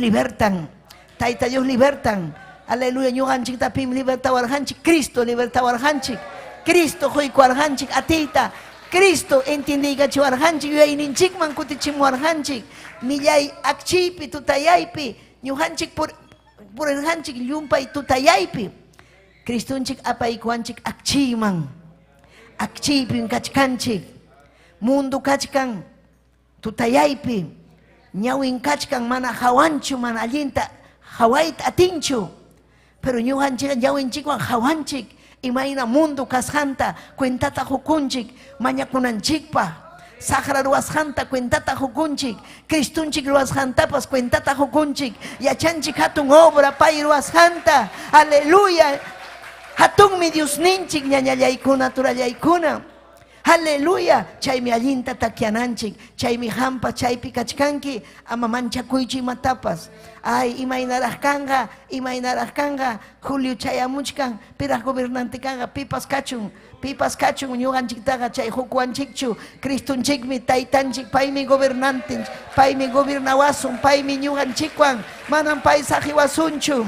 libertan, aleluya ñuqanchik tapim libertawarjanchik Cristo libertawarjanchik Cristo huykuwarjanchik atiyta Cristo entendiykachiwarjanchik yuyayninchikman kutichimuwarjanchik millay akchiypi tutayaypi ñuqanchik purirjanchik llumpay tutayaypi Cristunchik apaykuwanchik akchiypim kachkanchik mundo kachkan tutayaypi ñawin kachkan mana hawanchu mana allinta hawayta atinchu pero ñuqanchik ñawinchikwan hawanchik imayna mundo kasqanta cuentata hukunchik mañakunanchikpa Sahra ruwasqanta cuentata hukunchik Cristunchik ruwasqantapas cuentata hukunchik yachanchik hatun obra pay ruwasqanta aleluya hatunmi Diosninchik ñañallaykuna turallaykuna aleluya chaymi allinta takiananchik chaymi hampa chaypi kachkanki ama manchakuychi imatapas ay imaynaraq kanga Julio chayamuchkan piraq gobernante kanga pipas kachun ñuqanchiktaqa chay hukwanchikchu Cristunchikmi taytanchik paymi gobernante paymi gobernawasun paymi ñuqanchikwan manan pay saqiwasunchu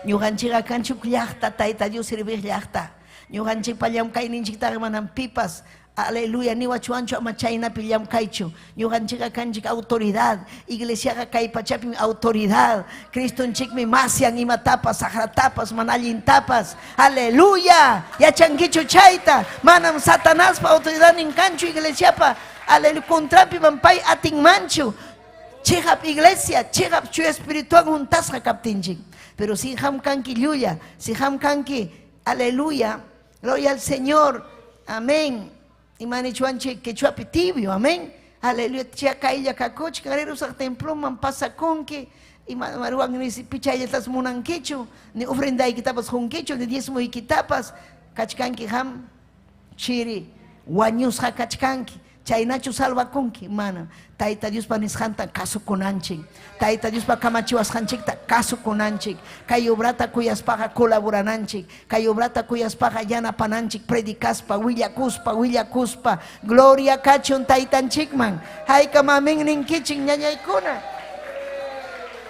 ñuqanchikqa kanchuk llaqta Tayta Dios sirviq llaqta ñuqanchik pallamkayninchiktaqa manan pipas aleluya niwachuanchu ama chaynapi llamkaychu ñuqanchikqa kanchik autoridad iglesiaqa kay pachapi autoridad Cristunchikmi masyan imatapas saqratapas mana allintapas aleluya yachankichu chayta manam Satanaspa autoridad ninkanchu iglesiapa aleluya contrapiman pay atinmanchu chihap iglesia chihap chuya espiritual juntasqa kaptinchik pero si ham kanki lluya si ham kanki aleluya gloria al Señor amén imanichuanche quechuapi tibio amén aleluya chiakailla kakoch carero sa templo man pasakonke y maruang ni pichayatas munankechu ni ofrenda ikitapas honkechu ni diezmo ikitapas kachkanki ham chiri wañus ha kachkanki chaynachu salvakonki mana Tayta Dios panisjanta caso konanchik Tayta Dios pa kamachiwasjanchikta caso konanchik kay obrata kuyaspaqa colaborananchik kay obrata kuyaspaqa yanapananchik predicaspa willakuspa gloria kachun taytanchikman hayka mamin ninkichik ñañaykuna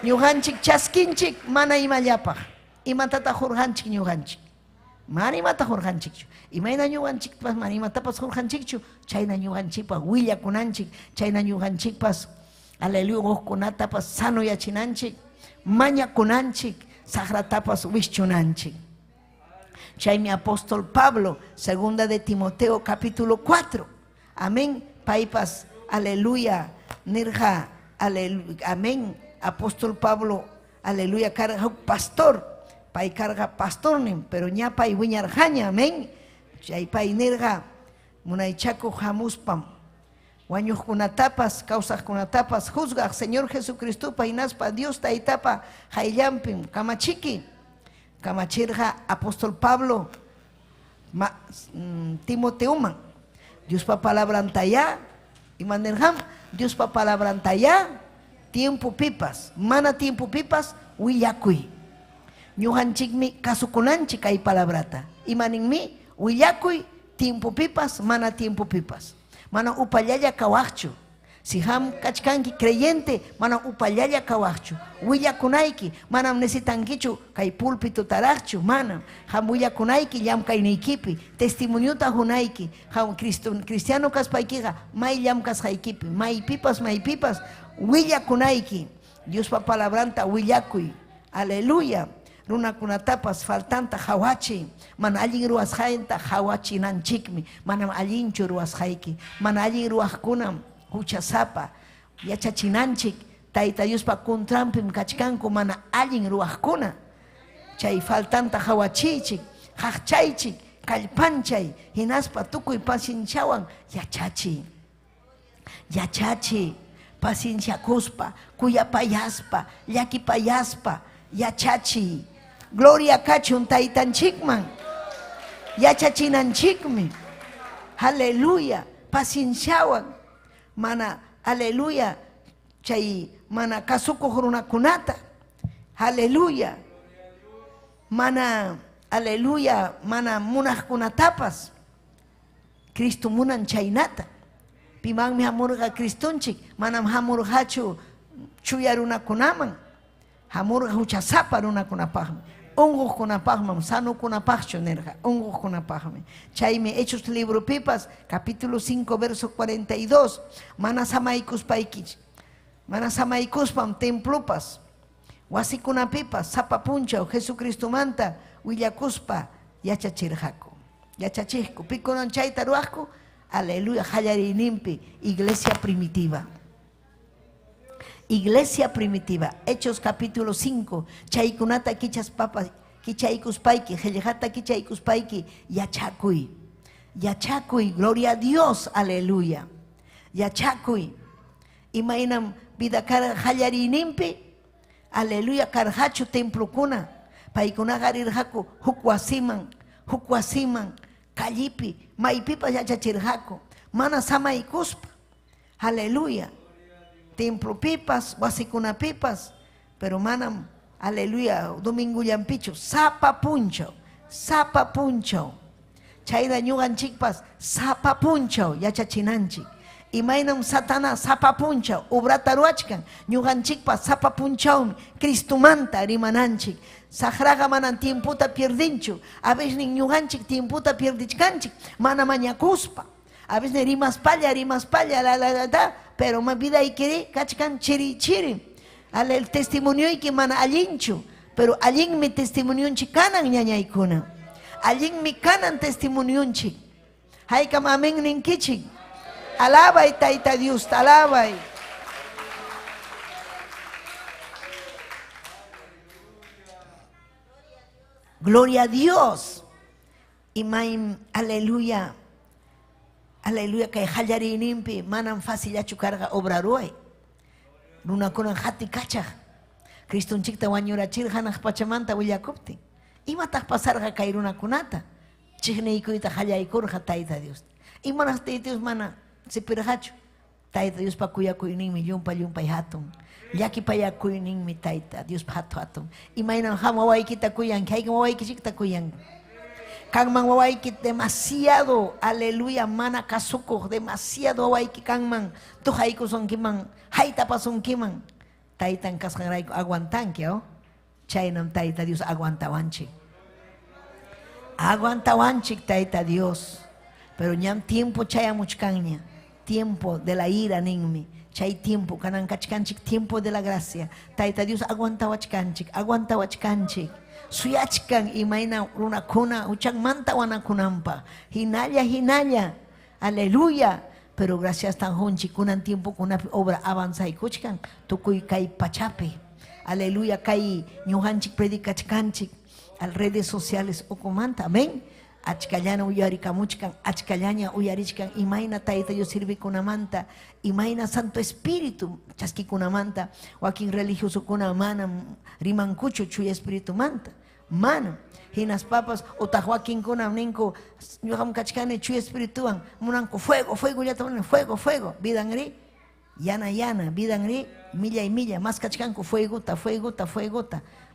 ñuqanchik chaskinchik mana imallapaq imatata hurjanchik ñuqanchik mana imata hurjanchikchu imayna ñuqanchikpas mana imatapas hurjanchikchu chayna ñuqanchikpas willakunanchik chayna ñuqanchikpas aleluya hukkunatapas sanuyachinanchik mañakunanchik sagratapas wischunanchik chaymi apóstol Pablo segunda de Timoteo capítulo 4 amén paypas aleluya nirja aleluya amén apóstol Pablo aleluya carga pastor pay carga pastornin pero ñapay wiñarjaña amén chay pay nirga munaychaku hamuspam wañuqkunatapas kawsaqkunatapas juzgaq Señor Jesucristo paynaspa Dios taytapa hayllampim kamachirqa apóstol Pablo Timoteuman Diospa palabrantaya imanirqam Diospa palabrantaya tiempo pipas mana tiempo pipas willakuy ñuqanchikmi kasukunanchik kay palabrata imaninmi willakuy tiempo pipas mana tiempo pipas mana upallalla kawaqchu si ham kachkanki creyente mana upallalla kawaqchu willakunayki manam necesitankichu kay púlpito taraqchu manam ham willakunayki llamkayniykipi testimoniota hunayki ham cristiano kaspaykiqa may llamkasqaykipi maypipas willakunayki Diospa palabranta willakuy aleluya runakunatapas faltanta hawachi mana allin ruwasqaynta hawachinanchikmi manam allinchu ruwasqayki mana allin ruwaqkunam huchasapa yachachinanchik Tayta Diospa contrampim kachkanku mana allin ruwaqkuna chay faltanta hawachiychik haqchaychik kallpanchay hinaspa tukuy pasinchawan yachachi pasinciakuspa kuyapayaspa llakipayaspa yachachi gloria kachun taytanchikman yachachinanchikmi aleluya pacienciawan mana aleluya chay mana kasukuq runakunata aleluya mana, aleluya, mana munajkunatapas, Cristo munan chaynata. Pimanmi hamurqa Cristonchik, manam hamurqachu chuya runakunaman, hamurqa huchasapa runakunapaqmi, unquqkunapaqman, sanukunapaqchu nirqa, unquqkunapaqmi. Chaymi Hechos libro pipas, capítulo 5, verso 42, mana samaykuspaykichik, mana samaykuspam templopas, wasikunapipas, sapapunchaw, Jesucristo manta, willakuspa, yachachirqaku, yachachijku, pikunan chayta ruwaqku, aleluya, hallarinimpi, iglesia primitiva. Iglesia primitiva, Hechos capítulo 5, chaykunata kichas papas, kichaykuspayki, hellejata kichaykuspayki, yachakuy, yachakuy, gloria a Dios, aleluya, yachakuy, imaynam vida kar hallarinimpi, aleluya, karhachu templokuna, paykunaqa rirqaku huk wasiman, kallipi, maypipas yachachirqaku, mana samaykuspa, aleluya, templo pipas, wasikunapipas, pero manam, aleluya, domingo llampichu, sapa puncho, chayda ñuqanchikpas, sapa puncho, yachachinanchik, imaynam satana sapa puncho, obrata ruachkan, ñuqanchikpas sapa punchawmi, Cristumanta rimananchik, Sajraga manan tiemputa pierdinchu, a veces ni ñuqanchik tiemputa pierdichkanchik, mana mañakuspa, a veces rimas palla, la, pero ma vida y querer, kachkan chiri, el testimonio y que mana allinchu, pero allin mi testimonio kanan ñañaykuna, allin mi kanan testimonio chik, haykam amen ninkichik, alaba y taita Dios, alaba y. Gloria a Dios. Imaim, aleluya. Aleluya, que hallarinimpi, manam fácil ya chucarga obraroy. Luna kunan hati kachaj. Criston chikta wanyura chirhanaj pachamanta willakupti. Imatak pasarga kairuna kunata. Chihneikuita hallaykurja taita Dios. Imanas Dios mana sipirhachu. Taita Dios pakuyakuininmi yumpa hatun. Yaki paya kuinin mi taita, Dios pato. Imainan hama waikita kuyan, que hay que waikita kuyan. Kangman waikit demasiado, aleluya, mana kasuko, demasiado waiki kangman, tu haiku son kiman, haita pason kiman. Taitan kaskanray aguantan que oh, chaynam taita Dios aguantawanchik. Aguantawanchik taita Dios, pero ñam tiempo chayamuchkanña, tiempo de la ira ninmi. Chay tiempo, kanan kachkanchik, tiempo de la gracia. Taita Dios aguanta wachkanchik. Suyachkan imaina runakuna, uchan manta wanakunampa. Hinalla, aleluya. Pero gracias tan honchik, kunan tiempo, kuna obra avanza y kuchkan. Tukuy kay pachape. Aleluya, kay ñuhanchik predikachkanchik. Al redes sociales okumanta, amén. Achkallana uyarikamuchkan, achkallaña uyarichkan, imaina taita Dios sirve kunamanta, imaina Santo Espíritu, chaski kunamanta, wakin religioso kunamana, rimankucho chuya Espíritu manta, mana, hinas papas, otahuakin kunam ninko, ñuham kachkane chuya Espírituan, munanko fuego, ya toman fuego, vidangri, yana, vidangri, milla y milla, más kachkanko fuegota,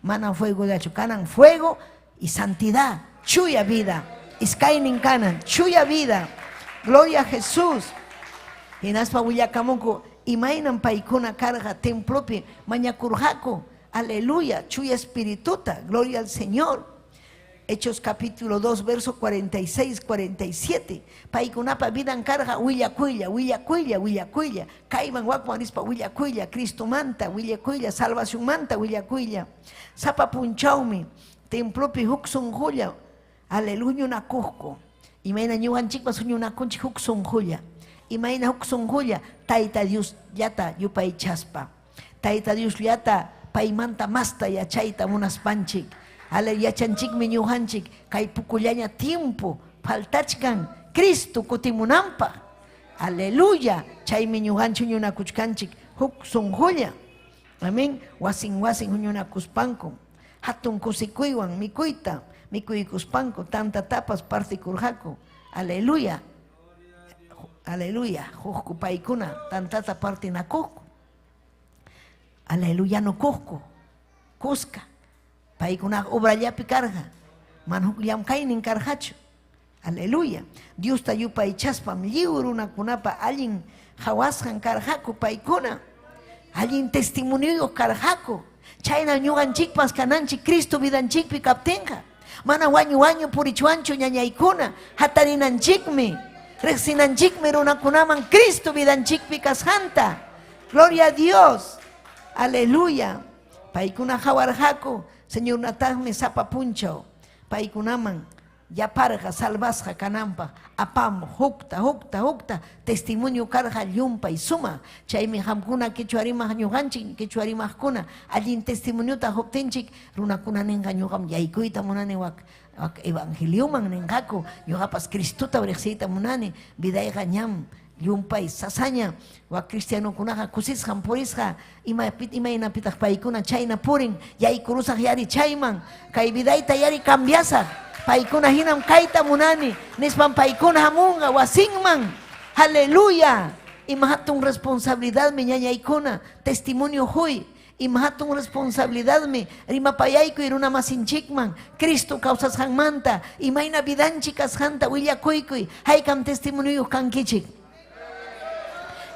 mana fuego de achucanan, fuego y santidad. Chuya vida, iskainin kanan, chuya vida, gloria a Jesús. Hinaspa willakamunku, imainan paikuna carga templopi, mañakurjako, aleluya, chuya espirituta, gloria al Señor. Hechos capítulo 2, verso 46, 47. Paikunapa vidan carga, willakuya, kaiman wakmanispa willakuya, Cristo manta, willakuya, salvación manta, willakuya. Sapa punchaumi, templopi huksun huya, aleluya na kuhko. Imaina ñuqanchikpa suñunakunchik huk sunqulla. Imaina huk sunqulla Tayta Dios yata yupay chaspa. Tayta Dios yata paymanta masta yachayta munaspanchik. Ale yachanchikmi ñuqanchik kay pukullaña tiempo faltachkan Cristo kutimunanpaq. Aleluya. Chaymi ñuqanchik ñunakuchkanchik huk sunqulla. Amén. Wasin huñunakuspanku. Hatun kusikuywan mikuyta. Mikuykuspanku tanta tapas partikurjaku. Aleluya. Aleluya. Hukku paykuna tantata partinakuku. Aleluya no kuhku. Kuska. paykuna obrallapi karqa mana huk llamkaynin karqachu. Aleluya. Dios tayupay chaspam lliw runakunapa allin hawasqan karqaku paykuna. Allin testimonio karqaku. Chayna ñuqanchikpas kananchik Cristo vidanchikpi kaptinqa. Mana wañu purichuanchu ñañaykuna. Hatarinanchikmi. Riqsinanchikmi runakunaman Cristo vidanchikpi kasqanta. Gloria a Dios. Aleluya. Paykuna hawarqaku. Señor nataqmi sapapunchaw. Paykunaman yaparqa salvasqa kananpaq apam hukta testimonio karqa llumpay suma. Chaymi hamkuna quechua rimaq ñuqanchik quechua rimaqkuna allin testimoniota huptinchik runakuna ninqa ñuqam yaykuyta munani wak evangelioman ninqaku ñuqapas Cristota riqsiyta munani vidayqa ñam llumpay sasaña wak cristianokunaqa kusisqan purisqa imaynapitaq paykuna chayna purin yaykurusaq yari chayman kay vidayta yari cambiasaq paykuna hinam kayta munani nispan paykuna hamunqa wasinman. Aleluya. Ima hatun responsabilidadmi ñañaykuna testimonio huy. Ima hatun responsabilidadmi rimapayaykuy runa masinchikman Cristo kawsasqanmanta imayna vidanchik kasqanta willakuykuy haykam testimonio kankichik.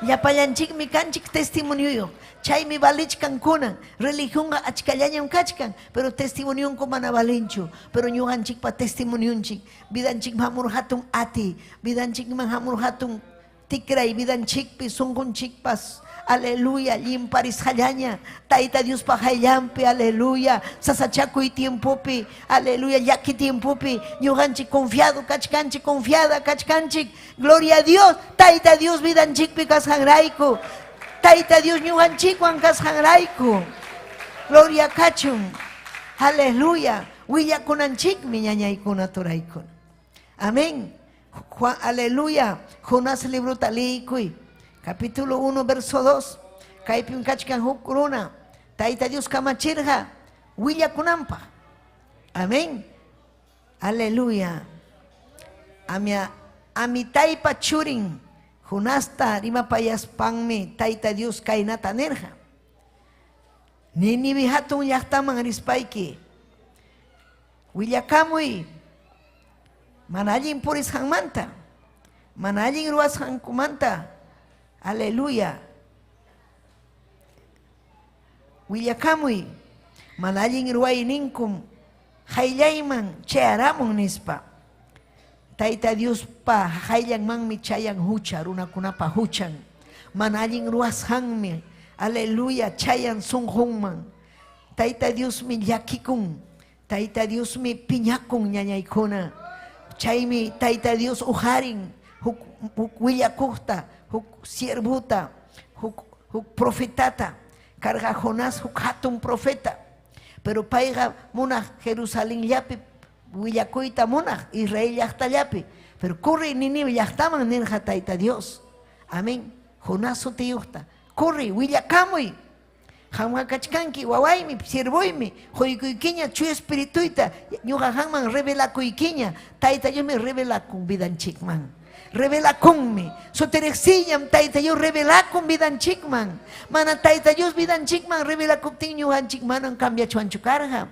Llapallanchikmi kanchik testimonio. Chaymi valichkan kunan. Religionga achkallañam kachkan. Pero testimonionku mana valinchu. Pero ñuqanchikpa testimonionchik. Vidanchik hamur hatun ati. Vidanchik hamur hatun tikray. Vidanchikpi sunqunchikpas. Aleluya. Limparis hallaña. Tayta Dios pa hallampi. Aleluya. Sasachakuy tiempopi. Aleluya. Yaki tiempopi. Ñuqanchik confiado kachkanchik. Confiada kachkanchik. Gloria a Dios. Tayta Dios vidanchikpi kasqanrayku. Tayta Dios ñuqanchikwan kasqanrayku. Gloria kachun. Aleluya. Willakunanchikmi ñañaykuna turaykuna. Amén. Aleluya. Jonás libruta liykuy. Capítulo 1, verso 2. Kaypim kachkan huk runa. Tayta Dios kamachirqa willakunanpaq. Amén. Aleluya. Amitaypa churin. Jonasta rimapayaspanmi Tayta Dios kaynata nirqa. Ninivi hatun llaqtaman rispayki. Willakamuy. Mana allin purisqanmanta. Mana allin ruwasqankumanta. Aleluya. Willakamuy. Mana allin ruwayninkum hayllayman chayaramun nispa. Tayta Dios pa hayllanmanmi chayan hucha runakunapa huchan. Mana allin ruwasqanmi. Aleluya chayan sunqunman. Tayta Dios mi llakikun. Tayta Dios mi piñakun ñañaykuna. Chaymi Tayta Dios uharin huk willakuqta, huk siervuta, huk profetata. Karqa Jonás huk hatun profeta. Pero payqa munaq Jerusalén llapi willakuyta munaq Israel llaqtallapi. Pero corre Ninive llaqtaman nirqa Tayta Dios. Amén. Jonás sutiyuqta. Corre willakamuy. Hamqa kachkanki wawaymi sirvoymi huykuykiña chuy espirituyta ñuqa hanman revelakuykiña Tayta Diosmi revelakun vidanchikman. Revelakunmi. Soteriqsillam Tayta Dios revelakun vidanchikman. Mana Tayta Dios vidanchikman revelakuptin ñuqanchik manan cambiachuanchu karqa.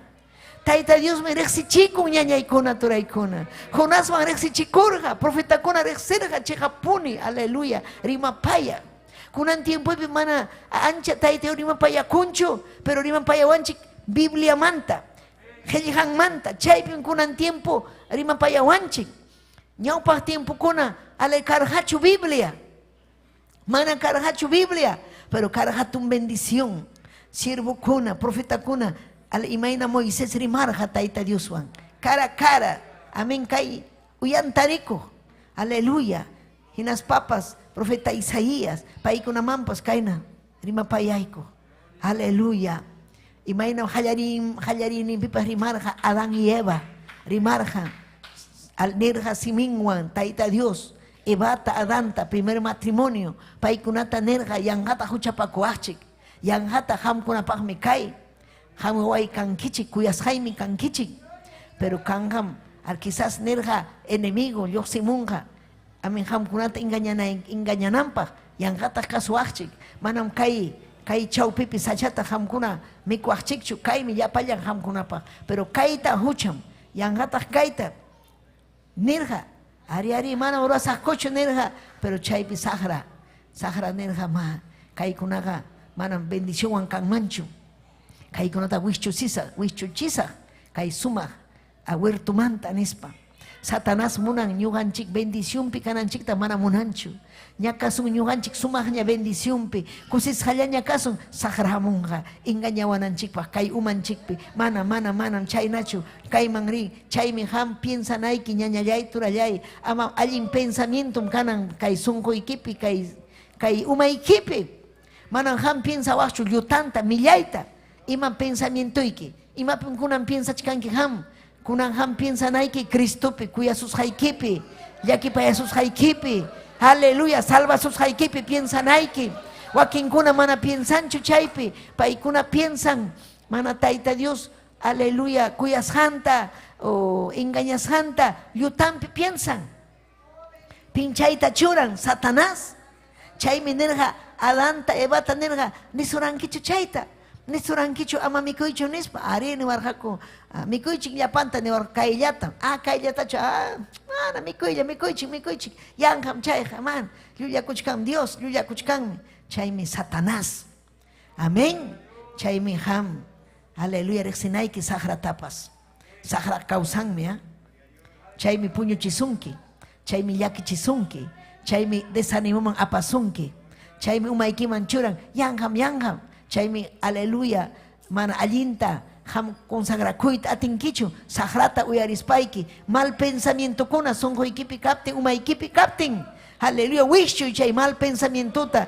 Tayta Diosmi riqsichikun ñañaykuna turaykuna. Jonásman riqsichikurqa. Profetakuna riqsirqa chiqapuni. Aleluya. Rimapaya. Kunan tiempopi mana ancha Tayta Dios rimapayakunchu, pero rimapayawanchik Biblia manta, qillqan manta, chaypin kunan tiempo rimapayawanchik. Ñawpaq tiempo kuna ale karqachu Biblia, mana karqachu Biblia, pero karqatun bendición. Siervo kuna, profeta kuna, ale imayna Moisés rimarqa Tayta Dioswan, cara a cara, amén kay uyantariko, aleluya. Hinas papas, profeta Isaías, paykuna mampas kaina, rimapayayko. Aleluya. Imayna hallarini pipas rimarja Adán y Eva, rimarja al nirja siminwan, Tayta Dios, Evata Adanta, primer matrimonio, paykunata nirja yanjata huchapakuachik, yanjata hamkunapaqmi kay, hamway kankichik, kuyasjaymi kankichik, pero kanham, al quizás nirja enemigo, yoximunja, amin hamkunata engañananpaq yanqata kasuaqchik manam kay kay chawpipi sachata hamkuna mikuaqchikchu kaymi yapallan hamkunapaq pero kayta hucham yanqataq kayta nirqa ari mana urasaqkuchu nirqa pero chaypi saqra nirqa ma kaykunaqa manam bendicionwan kanmanchu kaykunata wisch'uchisaq kay sumaq ahuertumanta nispa Satanás munan ñuqanchik bendicionpi kananchikta mana munanchu ñakasun ñuqanchik sumaqña bendicionpi kusisqallaña kasun saqramunqa engañawananchikpaq kay umanchikpi mana chaynachu kayman rin chaymi ham piensanayki ñañallay turallay ama allin pensamientum kanan kay sunquykipi kay umaykipi manan ham piensawaqchu llutanta millayta ima pensamientoyki imapin kunan piensachkanki ham kunan ham piensanayki Cristopi kuyasusqaykipi llakipayasusqaykipi aleluya salvasusqaykipi piensanayki wakinkuna mana piensanchu chaypi paykuna piensan mana Tayta Dios aleluya kuyasqanta o engañasqanta llutanpi piensan pinchayta churan Satanás chaymi nirqa Adanta Evata nirqa nisurankichu chayta nisurankichu ama mikuychu nispa ari niwarqaku mikuychik llapanta niwar kayllata kayllatachu mana mikuychik yanqam chayqa man llullakuchkan Dios llullakuchkanmi chaymi Satanás amén chaymi ham aleluya riqsinayki saqratapas saqra kawsanmi chaymi puñuchisunki chaymi llakichisunki chaymi desanimuman apasunki chaymi umaykiman churan yanqam chaymi aleluya mana allinta ham consagrakuyta atinkichu saqrata uyarispayki mal pensamientokuna sunquykipi kaptin umaykipi kaptin aleluya wishchuy chay mal pensamientota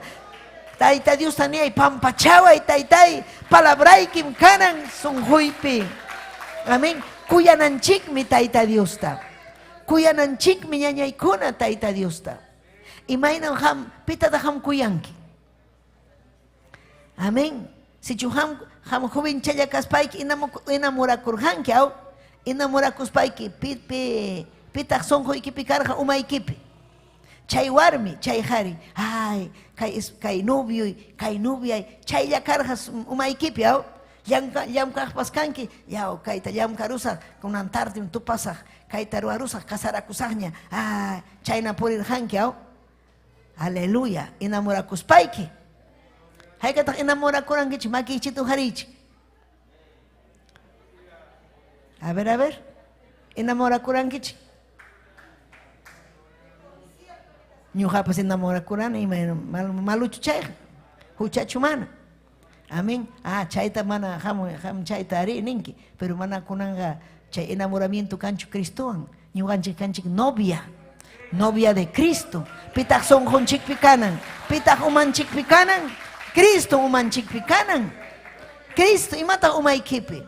Tayta Dios taniyay pampachaway taytay palabraykim kanan sunquypi amén kuyananchikmi Tayta Diosta kuyananchikmi ñañaykuna Tayta Diosta imaynan ham pitata ham kuyanki amén sichu ham jovenchalla kaspayki enamorakurqanki enamorakuspayki pitaq sunquykipi karqa umaykipi chay warmi chay qhari kay novio kay novia chaylla karqa umaykipi llamkaqpas kanki kayta llamkarusaq kunan tardim tupasaq kayta ruwarusaq kasarakusaqña chayna purirqanki aleluya enamorakuspayki haykataq enamorakurankichik makiykchita ujariychik a ver enamorakurankichik ñuqapas enamorakurani ima maluchu chayqa huchachu mana amén chayta mana ham chayta ari ninki pero mana kunanqa chay enamoramiento kanchu Cristowan ñuqanchik kanchik novia de Cristo pitaq sunqunchikpi kanan pitaq umanchikpi kanan Cristo umanchikpi kanan Cristo imataq umaykipi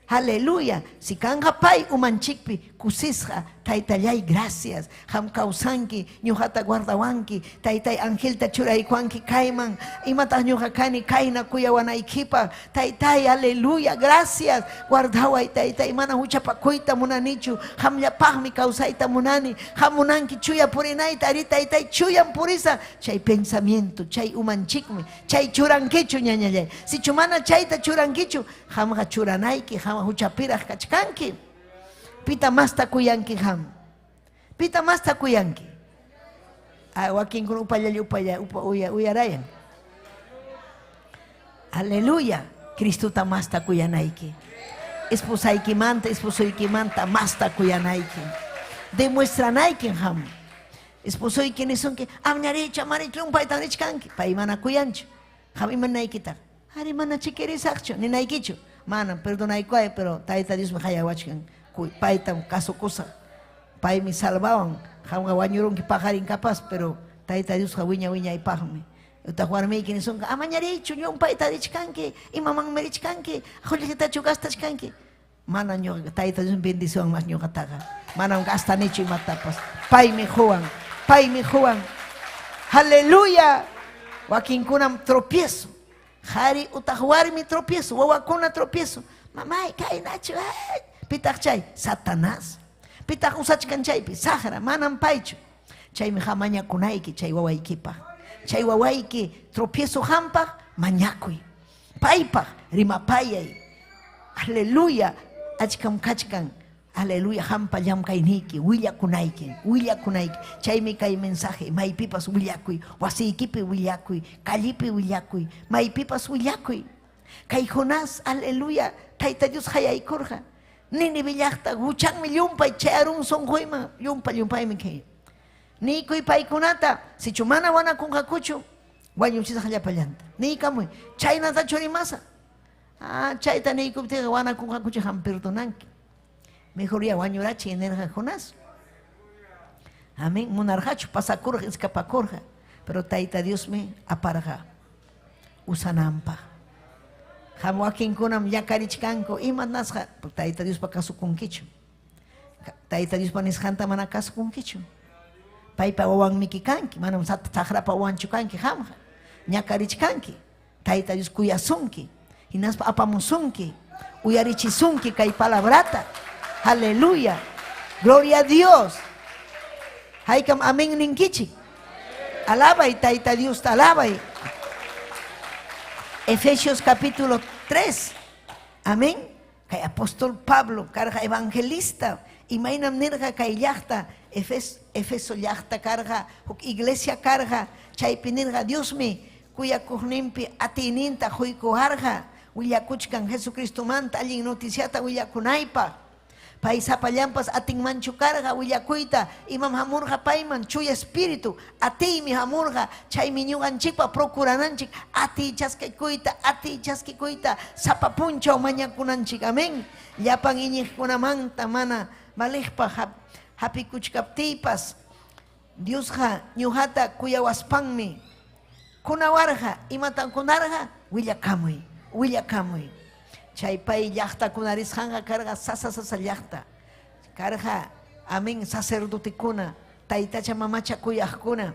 aleluya si kanqa pay umanchikpi kusisqa taytallay gracias ham kawsanki ñuqata guardawanki taytay angelta churaykuanki kayman imataq ñuqa kani kayna kuyawanaykipa taytay aleluya gracias guardaway taytay mana huchapakuyta munanichu hamllapaqmi kawsayta munani ham munanki chuya purinayta ari taytay chuyan purisa chay pensamiento chay umanchikmi chay churankichu ñañallay sichu mana chayta churankichu hamqa churanayki ham huchapiraq kachkanki pita masta kuyanki ham pita masta kuyanki wakinkuna uyarayan aleluya Cristuta masta kuyanayki esposoykimanta masta kuyanayki demuestranayki ham esposoyki nisunki amñarichu amarichu payta nichkanki pay mana kuyanchu ham imanaykita ari mana chikirisaqchu ninaykichu mana perdonaykuay pero Tayta Dios me hayawachkan paytam kasukusa paymi salvawan hamqa wañurunki pajarin capaz pero Tayta Diosqa wiñaypaqmi utaq warmiyki nisunqa amañarichu ñumpayta richkanki imamanmi richkanki qullqitachu gastachkanki mana ñuqa Tayta Dios bendición mas ñuqataqa manam gastanichu imatapas paymi huwan aleluya wakinkunam tropiezo qhari utaq warmi tropiezo wawakuna tropiezo mamay kaynachu pitaq chay Satanás pitaq usachkan chaypi saqra manam paychu chaymi hamañakunayki chay wawaykipaq chay wawayki tropiezo hampaq mañakuy paypaq rimapayay aleluya achkam kachkan aleluya hampa llamkayniki willakunayki chaymi kay mensaje maypipas willakuy wasiykipi willakuy kallipi willakuy maypipas willakuy kay Jonás aleluya Tayta Dios hayaykurqa Nínive llaqta huchanmi llumpay chay arun sunquyman llumpaymi kay nikuy paykunata sichu mana wanakunqakuchu wañuchisaq llapallanta niykamuy chaynatachu rimasa chayta niykuptiqa wanakunqakuchu hampirtunanki mejor ya wañurachi nirqa Jonás amén munarqachu pasakurqa escapakurqa pero Tayta Diosmi aparqa usananpaq ham wakinkunam llakarichkanku ima nasqa Tayta Diospa kasukunkichu Tayta Diospa nisqanta mana kasukunkichu paypa wawanmiki kanki manam saqrapa wawanchu kanki hamqa ñakarichkanki Tayta Dios kuyasunki hinaspa apamusunki uyarichisunki kay palabrata aleluya gloria a Dios haykam amén ninkichik alabay Tayta Dios alabay Efesios capítulo 3 amén kay apóstol Pablo karqa evangelista imaynam nirqa kay llaqta Efeso llaqta karqa huk iglesia karqa chaypi nirqa Diosmi kuyakuqninpi atininta quykuharqa willakuchkan Jesucristumanta allin noticiata willakunaypaq pay sapallampas atinmanchu karqa willakuyta imam hamurqa payman chuya espíritu atiymi hamurqa chaymi ñuqanchikpa procurananchik atiy chaskikuyta sapa punchaw mañakunanchik amén llapan iñiqkunamanta mana maliqpa hapikuchkaptiypas Diosqa ñuqata kuyawaspanmi kunawarqa imatan kunarqa willakamuy chay pay llaqtakunarisqanqa karqa sasa llaqta karqa amén sacerdotekuna taytacha mamacha kuyaqkuna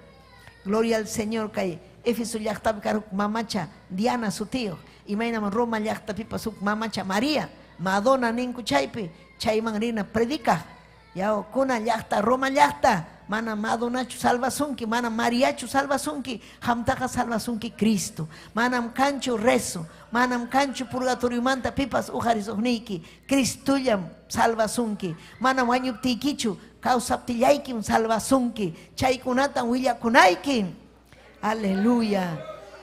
gloria al Señor kay Éfeso llaqtapi karqa mamacha Diana su tío imaynam Roma llaqtapipas huk mamacha María Madonna ninku chaypi chayman rina predica yaw kuna llaqta Roma llaqta mana Madonachu salvasunki mana Mariachu salvasunki hamtaqa salvasunki Cristo manam kanchu rezo manam kanchu purgatoriumanta pipas ujarisuqniyki Cristullam salvasunki manam wañuptiykichu kawsaptillaykim salvasunki chaykunatan willakunayki aleluya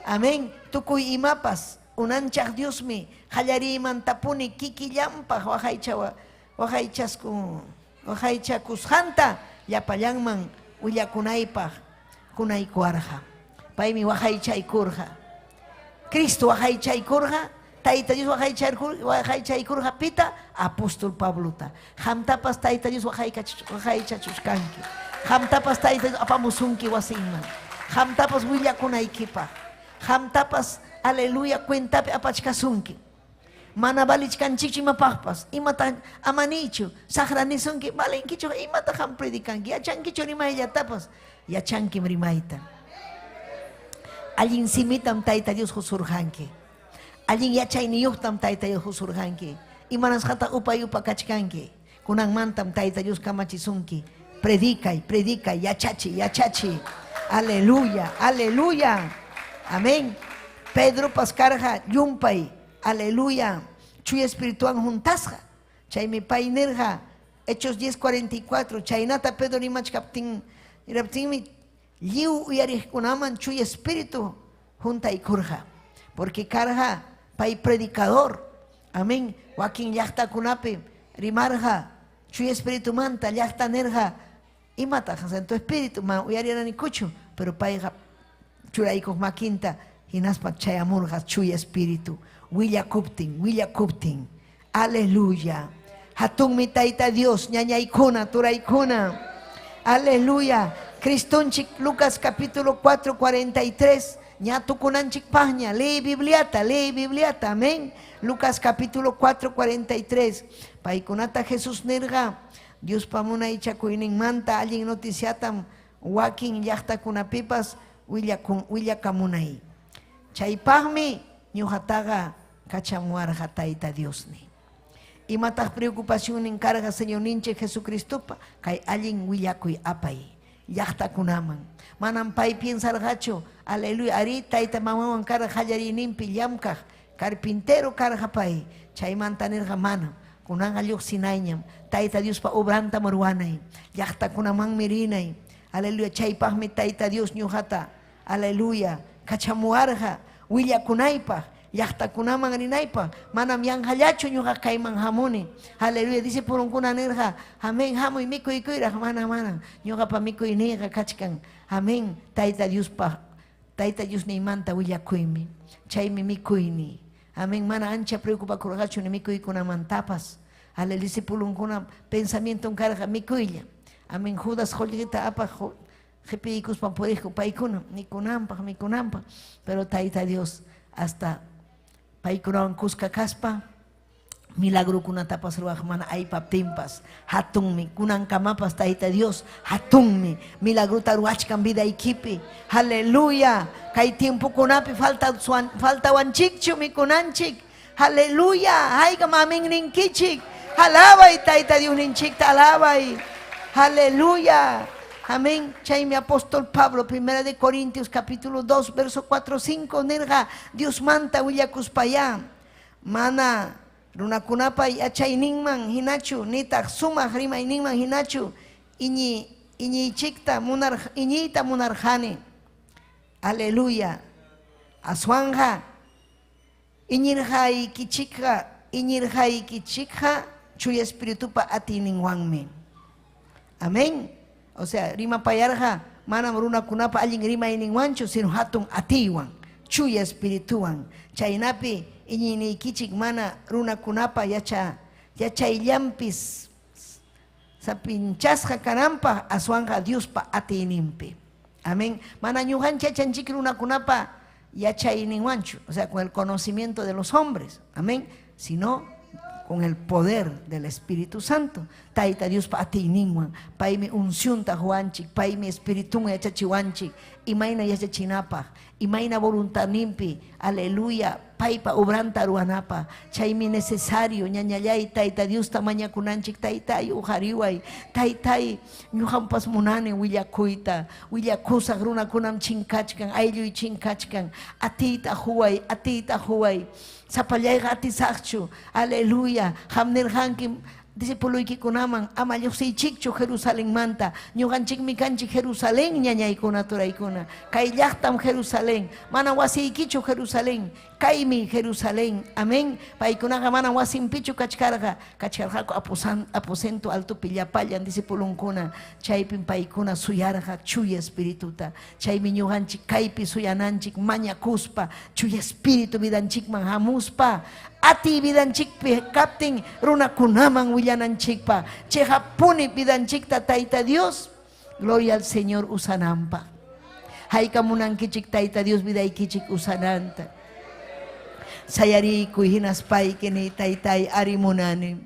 amén tukuy imapas unanchaq Diosmi qallarimantapuni kikillampaq waqaychakusqanta llapallanman willakunaypaq kunaykuarqa paymi waqaychaykurqa Cristo waqaychaykurqa Tayta Dios waqaychaykurqa pita apóstol Pablota hamtapas Tayta Dios waqaychachushkanki hamtapas Tayta Dios apamusunki wasinman hamtapas willakunaykipaq hamtapas aleluya cuentapi apachkasunki mana balichkanchikchu imapaqpas imata amanichu saqranisunki balinkichu imata ham predikanki yachankichu rimayllatapas yachankim rimayta allin simitam Tayta Dios husurqanki allin yachayniyuqtam Tayta Dios husurqanki imanasqata upay kachkanki kunanmantam Tayta Dios kamachisunki predicay yachachi aleluya amén Pedro paskarqa llumpay aleluya chuy espiritual juntasqa chaymi pay nirqa Hechos 10:44 chaynata Pedro rimachkaptin iraptinmi lliw uyariqkunaman chuy espíritu juntaykurqa porque karqa pay predicador amén wakin llaqtakunapi rimarqa chuy espiritumanta llaqta nirqa imataq santo espíritu ma uyariranicuchu pero payqa churaykuq makinta hinaspa chayamurqa chuy espíritu willakuptin aleluya hatunmi Tayta Dios ñañaykuna turaykuna aleluya Cristonchik Lucas capítulo 4:43 ñatukunanchikpaqña lee Bibliata amén Lucas capítulo 4:43 paykunata Jesús nirqa Diospa munaychakuyninmanta allin noticiatam wakin llaqtakunapipas willakamunay chaypaqmi ñuqataqa kachamuarqa Tayta Diosni imataq preocupación ninkarqa Señor ninchik Jesucristopa kay allin willakuy apay llaqtakunaman. Manam pay piensarqachu, aleluya, ari tayta mamawan karqa qallarinimpi llamkaq, carpintero karqa pay, chaymanta nirqa manam. Kunanga lluqsinayñam, tayta Dios pa obranta maruanay, llaqtakunaman mirinay, aleluya, chaypaqmi tayta Dios ñuqata, aleluya, kachamuarqa, willakunaypaq, llaqtakunaman rinaypaq, manam yanqallachu ñuqa kayman hamuni, aleluya, dice purunkuna nirqa, amén, hamuy mikuykuyraq, mana, ñuqapa mikuyniyqa kachkan, amén, tayta Dios niymanta willakuymi, chaymi mikuyni, amén, mana ancha preocupakurqachu ni mikuykunamantapas, aleluya, dice purunkuna pensamiento karqa mikuylla, amén, Judas jollita apaq, qipiykuspan puriqku paykuna, mikunanpaq, pero tayta Dios hasta paykunawan kuska kaspa, milagrukunatapas ruwaq mana aypaptinpas, hatunmi, kunankamapas tayta Dios, hatunmi, milagruta ruwachkan vidaykipi, aleluya, kay tiempukunapi faltawanchikchu mikunanchik, aleluya, hayqa mamin ninkichik, alabay tayta Dios ninchikta, alabay, aleluya. Amén. Chaymi apóstol Pablo, 1 de Corintios capítulo 2, verso 4-5, nirqa Diosmanta willakuspaya. Mana runakunapa yachayninman hinachu, nitaq sumaq rimayninman hinachu, iñiyta munarjani. Aleluya. Aswanja, iñirqaykichikqa, chuya espiritupa atininwanmi. Amén. O sea, rima payarja, manam runakunapa allin rimayninwanchu, sino hatun atiwan, chuya espirituwan. Chaynapi iñinikichik mana runakunapa yachayllanpis sapinchasqa kananpaq aswanja Diospa atinimpi. Amén. Mana ñuqanchik yachanchik runakunapa yachayninwanchu, o sea, con el conocimiento de los hombres. Amén. Sino con el poder del Espíritu Santo. Tayta Dios pa atininwan, paymi uncionta juanchik, paymi espiritun yachachiwanchik, imayna yachachinapaq, imayna voluntad nimpi, aleluya, paypa obranta ruanapa, chaymi necesario, ñañallay, tayta Dios tamañakunanchik, taytay ujariway, taytay, ñuqampas munani willakuyta, willakusaq runakunam chinkachkan, aylluy chinkachkan, atiyta huway, sapallayqa atisaqchu, aleluya, hamnirqanki discipuluykikunaman ama lluqsiychikchu Jerusalén manta, ñuqanchikmi kanchik Jerusalén ñañaykuna turaykuna, kay llaqtam Jerusalén, mana wasiykichu Jerusalén, kaymi Jerusalén, amén. Paykunaqa mana wasinpichu kachkarqaku aposento altupi llapallan discipulunkuna, chaypin paykuna suyarqa chuya espirituta, chaymi ñuqanchik kaypi suyananchik mañakuspa, chuya espíritu vidanchikman hamuspa, ati vidanchikpi kaptin runakunaman willananchikpa, chayqa vidanchikta tayta Dios, gloria al Señor usanampa. Hayqa munankichik tayta Dios vidaykichik usananta. Sayarikuy hinaspayki ni taytay ari munanim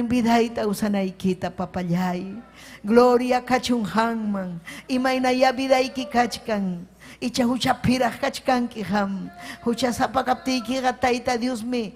vidayta usanaykita papallay. Gloria kachunhanman, imaynaya vidayki kachkan, icha huchapiraq kachkanki ham, hucha sapakaptiykiqa tayta Diosmi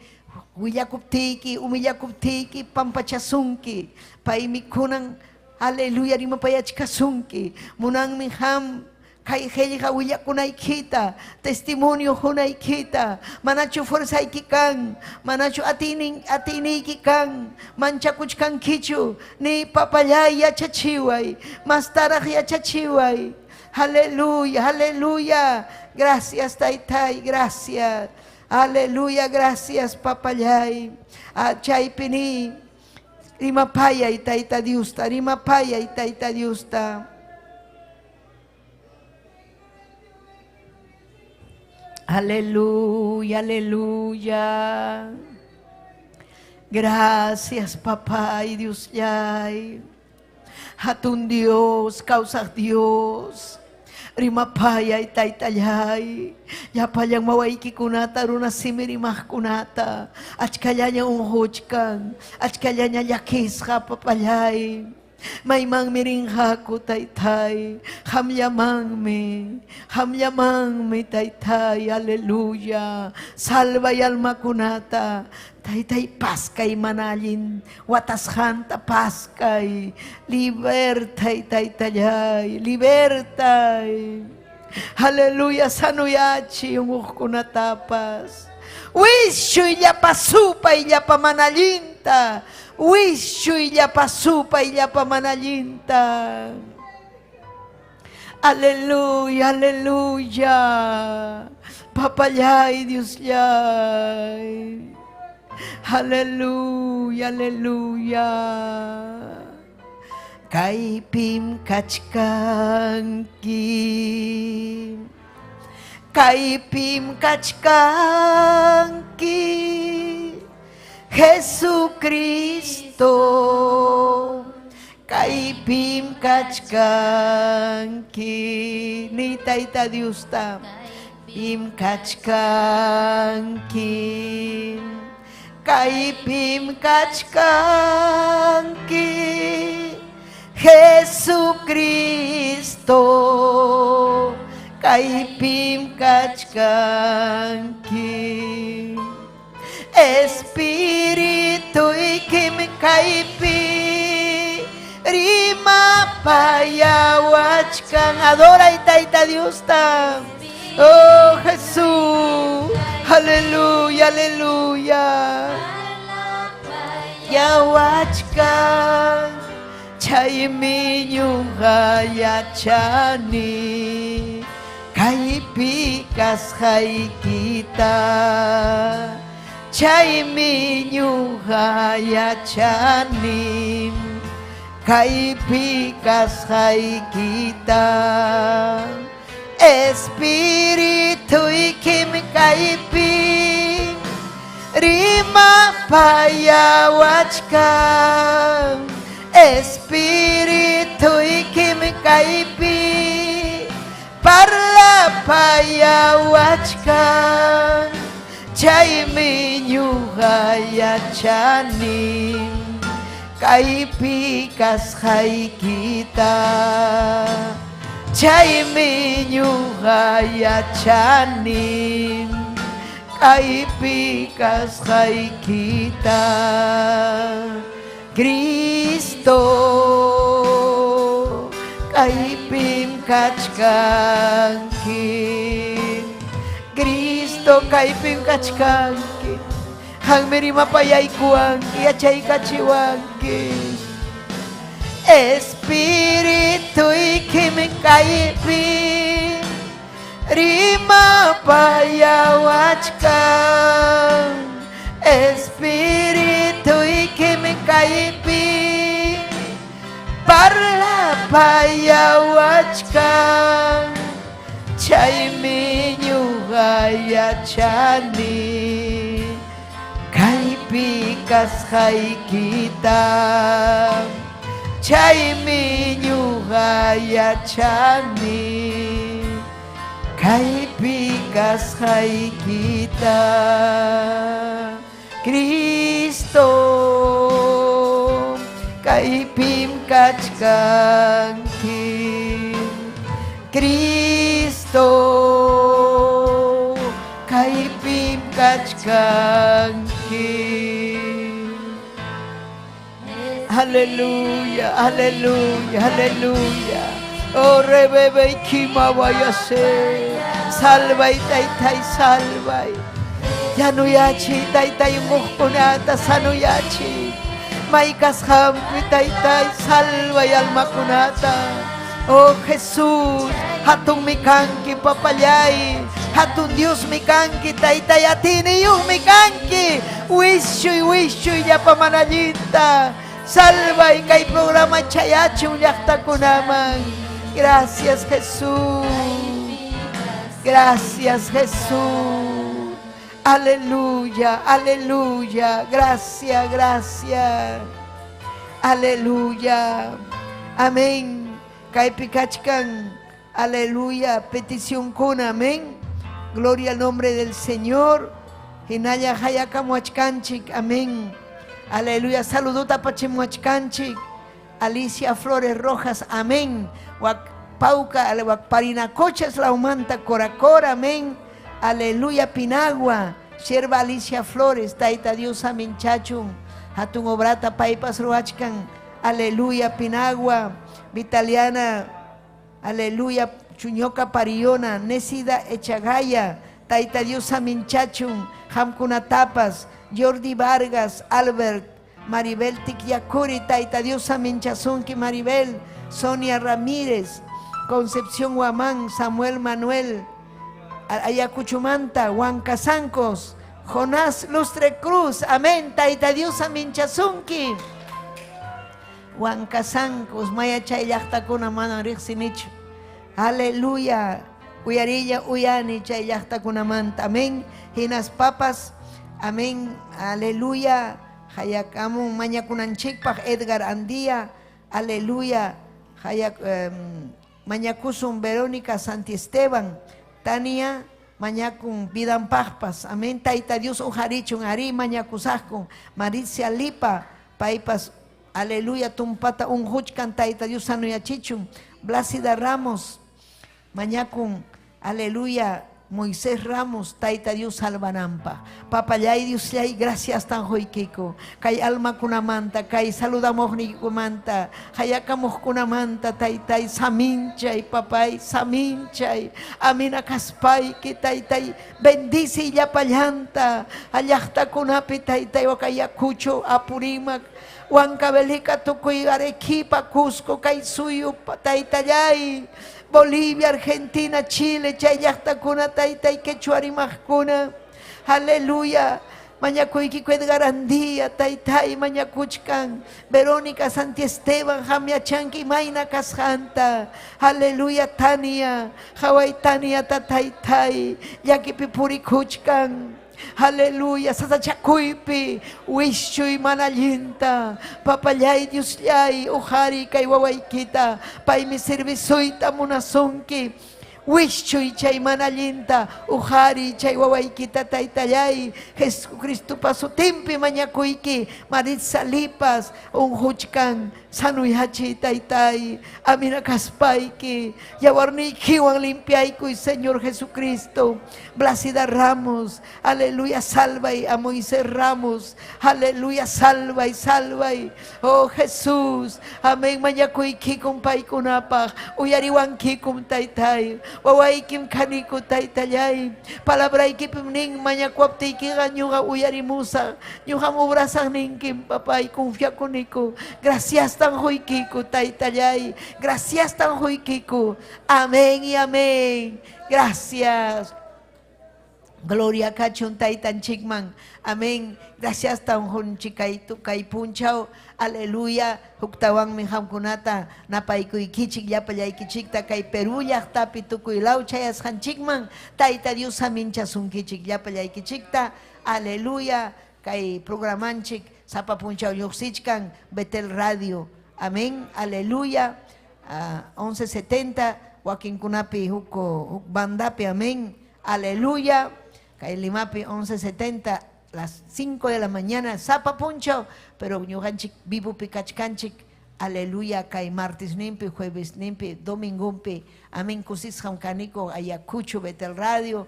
willakuptiyki, umillakuptiyki, pampachasunki, paymi kunan, aleluya, rimapayachkasunki, munanmi ham, kay qillqa willakunaykita, testimonio hunaykita, manachu fuerzayki kan, manachu atiniyki kan, manchakuchkankichu, ni papallay yachachiway, mastaraq yachachiway. Aleluya, aleluya, gracias taytay, gracias, aleluya, gracias papallay, chaypini, rimapayay tayta Diusta, rimapayay tayta Diusta. Aleluya, aleluya. Gracias, papá y Dios yay. Hatun Dios, causa Dios. Rimapaya y taytayay. Yapayang mawaiki kunata runa simirimah kunata. Achkallanya unhuchkan. Achkallanya yakisha papayay. Maymang miringhaku taytay, hamyamangmi taytay, aleluya. Salva y alma kunata, taytay paskay manalin, wataskanta paskay, libertay taytayay, libertay. Aleluya, sanuyachi yung kunatapas. Wishu ya pasupa ya pamanalinta. Wishu ya pasupa ya pamanalinta. Aleluya, aleluya. Papayay Dios yay. Aleluya, aleluya. Kay pim kachkanki. Kaipim kachkanki Jesucristo, kaipim kachkanki ni taita diusta pim kachkanki kaipim kachkanki Jesucristo kaipim kachkanki Espiritu ikim kaipi rima payawachkan adora itaita Dios ta oh Jesús aleluya aleluya yawachkan chay minyuga yachani Kaipikas hai kita Chay minyuha yachanim Kaipikas hai kita Espiritu ikim kaipi Rima payawachkan Espiritu ikim kaipi Parla payawachkan Chay minyuha yachanim Kaipikas hai kita Chay minyuha yachanim Kaipikas hai kita Cristo kaipim kachkanki Cristo kaipim kachkanki Hang mirima payay kuanki Achay kachiwanki Espiritu ikim kaipim Rima payawachkan Espiritu ikim kaipim Parla payawachkan Chay minyuga yachani Kaipikas hai kita Chay minyuga yachani Kaipikas hai kita Cristo kaipim kachkanki Cristo kaipim kachkanki Aleluya, aleluya, aleluya Oh rebebe kimawayase Salvay taytay salvay Yanuyachi taytay muhkunata sanuyachi Maikas hampi taytay salva y alma kunata Oh Jesús hatun mikanki papayay hatun Dios mikanki taytay atini yung mikanki wishu ya pamanayita salva y kay programa chayachi unyakta kunaman Gracias Jesús Gracias Jesús Aleluya, aleluya, gracias, gracias. Aleluya, amén. Kaipikachkan, aleluya, petición con amén. Gloria al nombre del Señor. Hinaya hayaka muachkanchik, amén. Aleluya, saludota pachimuachkanchik. Alicia Flores Rojas, amén. Wak Pauca, wak Parinacochas Laumanta Coracora, amén. Aleluya, Pinagua, Sierva Alicia Flores, Taita Dios amin chachun, Hatun Obrata Paipas Roachkan, aleluya, Pinagua, Vitaliana, aleluya, Chuñoca Pariona, Nesida Echagaya, Taita Dios amin chachun, Hamkuna Tapas, Jordi Vargas, Albert, Maribel Tiquiacuri, Taita Dios amin chazunki Maribel, Sonia Ramírez, Concepción Guamán, Samuel Manuel, Ayacuchumanta, Huancasancos, Jonás Lustre Cruz, amén, Taita Dios aminchazunki, Huancasancos, Maya Chayachtakuna Manarixinicho, aleluya, Uyarilla Uyani Chayachtakuna Manta, amén, Hinas Papas, amén, aleluya, Hayakamu Mañakunanchikpaj, Edgar Andía, aleluya, Hayak Mañacusum Verónica Santi Esteban, Tania Mañacun Vidan Pajpas, amén, Taita Dios Ujarichun, Ari Mañacusascun, Maricia Lipa, Paipas, aleluya, Tumpata Unhuchcan, Taita Dios Sanuyachichun, Blasida Ramos, Mañacun, aleluya, Moisés Ramos, Taita Dios Albanampa, Papayay Dios Yay, gracias tan hoikiko, Kay alma kunamanta, Kay saludamos ni kumanta, Hayakamos kunamanta, Taitai Saminchay, Papay Saminchay, Amina Kaspay, que Taitai, bendice y yapayanta, Ayahta kunapi Taitai, Wakayakucho, Apurimac, Huancabelica, Tucuy, Arequipa, Cusco, Kaisuyo, Taitayay, Bolivia, Argentina, Chile, Chayachtakuna, Taitai, Quechuarimajkuna, aleluya, Mañacuiquico Edgar Andía, Taitai, Mañacuchcan, Verónica Santi Esteban, Jamiachanqui, Maina Casjanta, aleluya, Tania, Hawaii Tania, Tataitai, Yaquipipuricuchcan, aleluya, Sasachacuipi, Wishui Manalinta, Papayay Diusyay, Ujari, Kaiwawaikita, Pai mi servisuita Munazonki, Wishui Chay Manalinta, Ujari, Chay Wawaikita Taitayay, Jesucristo Paso Timpi Mañacuiki, Maritza Lipas, Unhuchcan, Sanuyachi Taitai, Amina Kaspaiki, Yawarni Kiwan Limpiaiku y Señor Jesucristo, Blasida Ramos, aleluya, salva a Moisés Ramos, aleluya, salva y, oh Jesús, amén, Mañacuiki con Paikunapa, Uyariwanki con Taitai, Wawaikim Kaniku Taitayay, Palabra Ikipimning, Mañacuapti Kiganyuga Uyarimusa, Yuhamubrasan Ninkim, papá, y confía con Nico, gracias tan hoikiku Taitayay, gracias tan hoikiku, amén y amén, gracias. Gloria Kachun Taitan Chikman, amén. Gracias tan hon chikaitu kai punchao, aleluya. Huktawan minham kunata, napaikuy kichik yapayay kichikta kai Perú yahtapi tukuilau chayas han chikman, Taita Dios aminchasun kichik yapayay kichikta, aleluya. Kai programanchik, sapa punchao yuxichkan, Betel Radio, amén, aleluya. 1170, Joaquín Kunapi huk bandapi, amén, aleluya. Limapi 1170, las 5 de la mañana, Zapa Puncho, pero Ñuganchik, Vivo Picachcanchik, aleluya, Kai martes nimpi, jueves nimpi, domingumpi, amén, Cusis Jamcanico, Ayacucho, Betel Radio,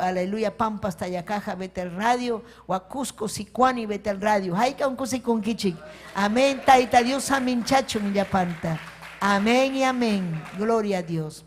aleluya, Pampas, Tayacaja, Betel Radio, Cusco, Sicuani, Betel Radio, Haika un Cusi con Kichik, amén, Taita Dios, amén, chacho, Millapanta, amén y amén, gloria a Dios.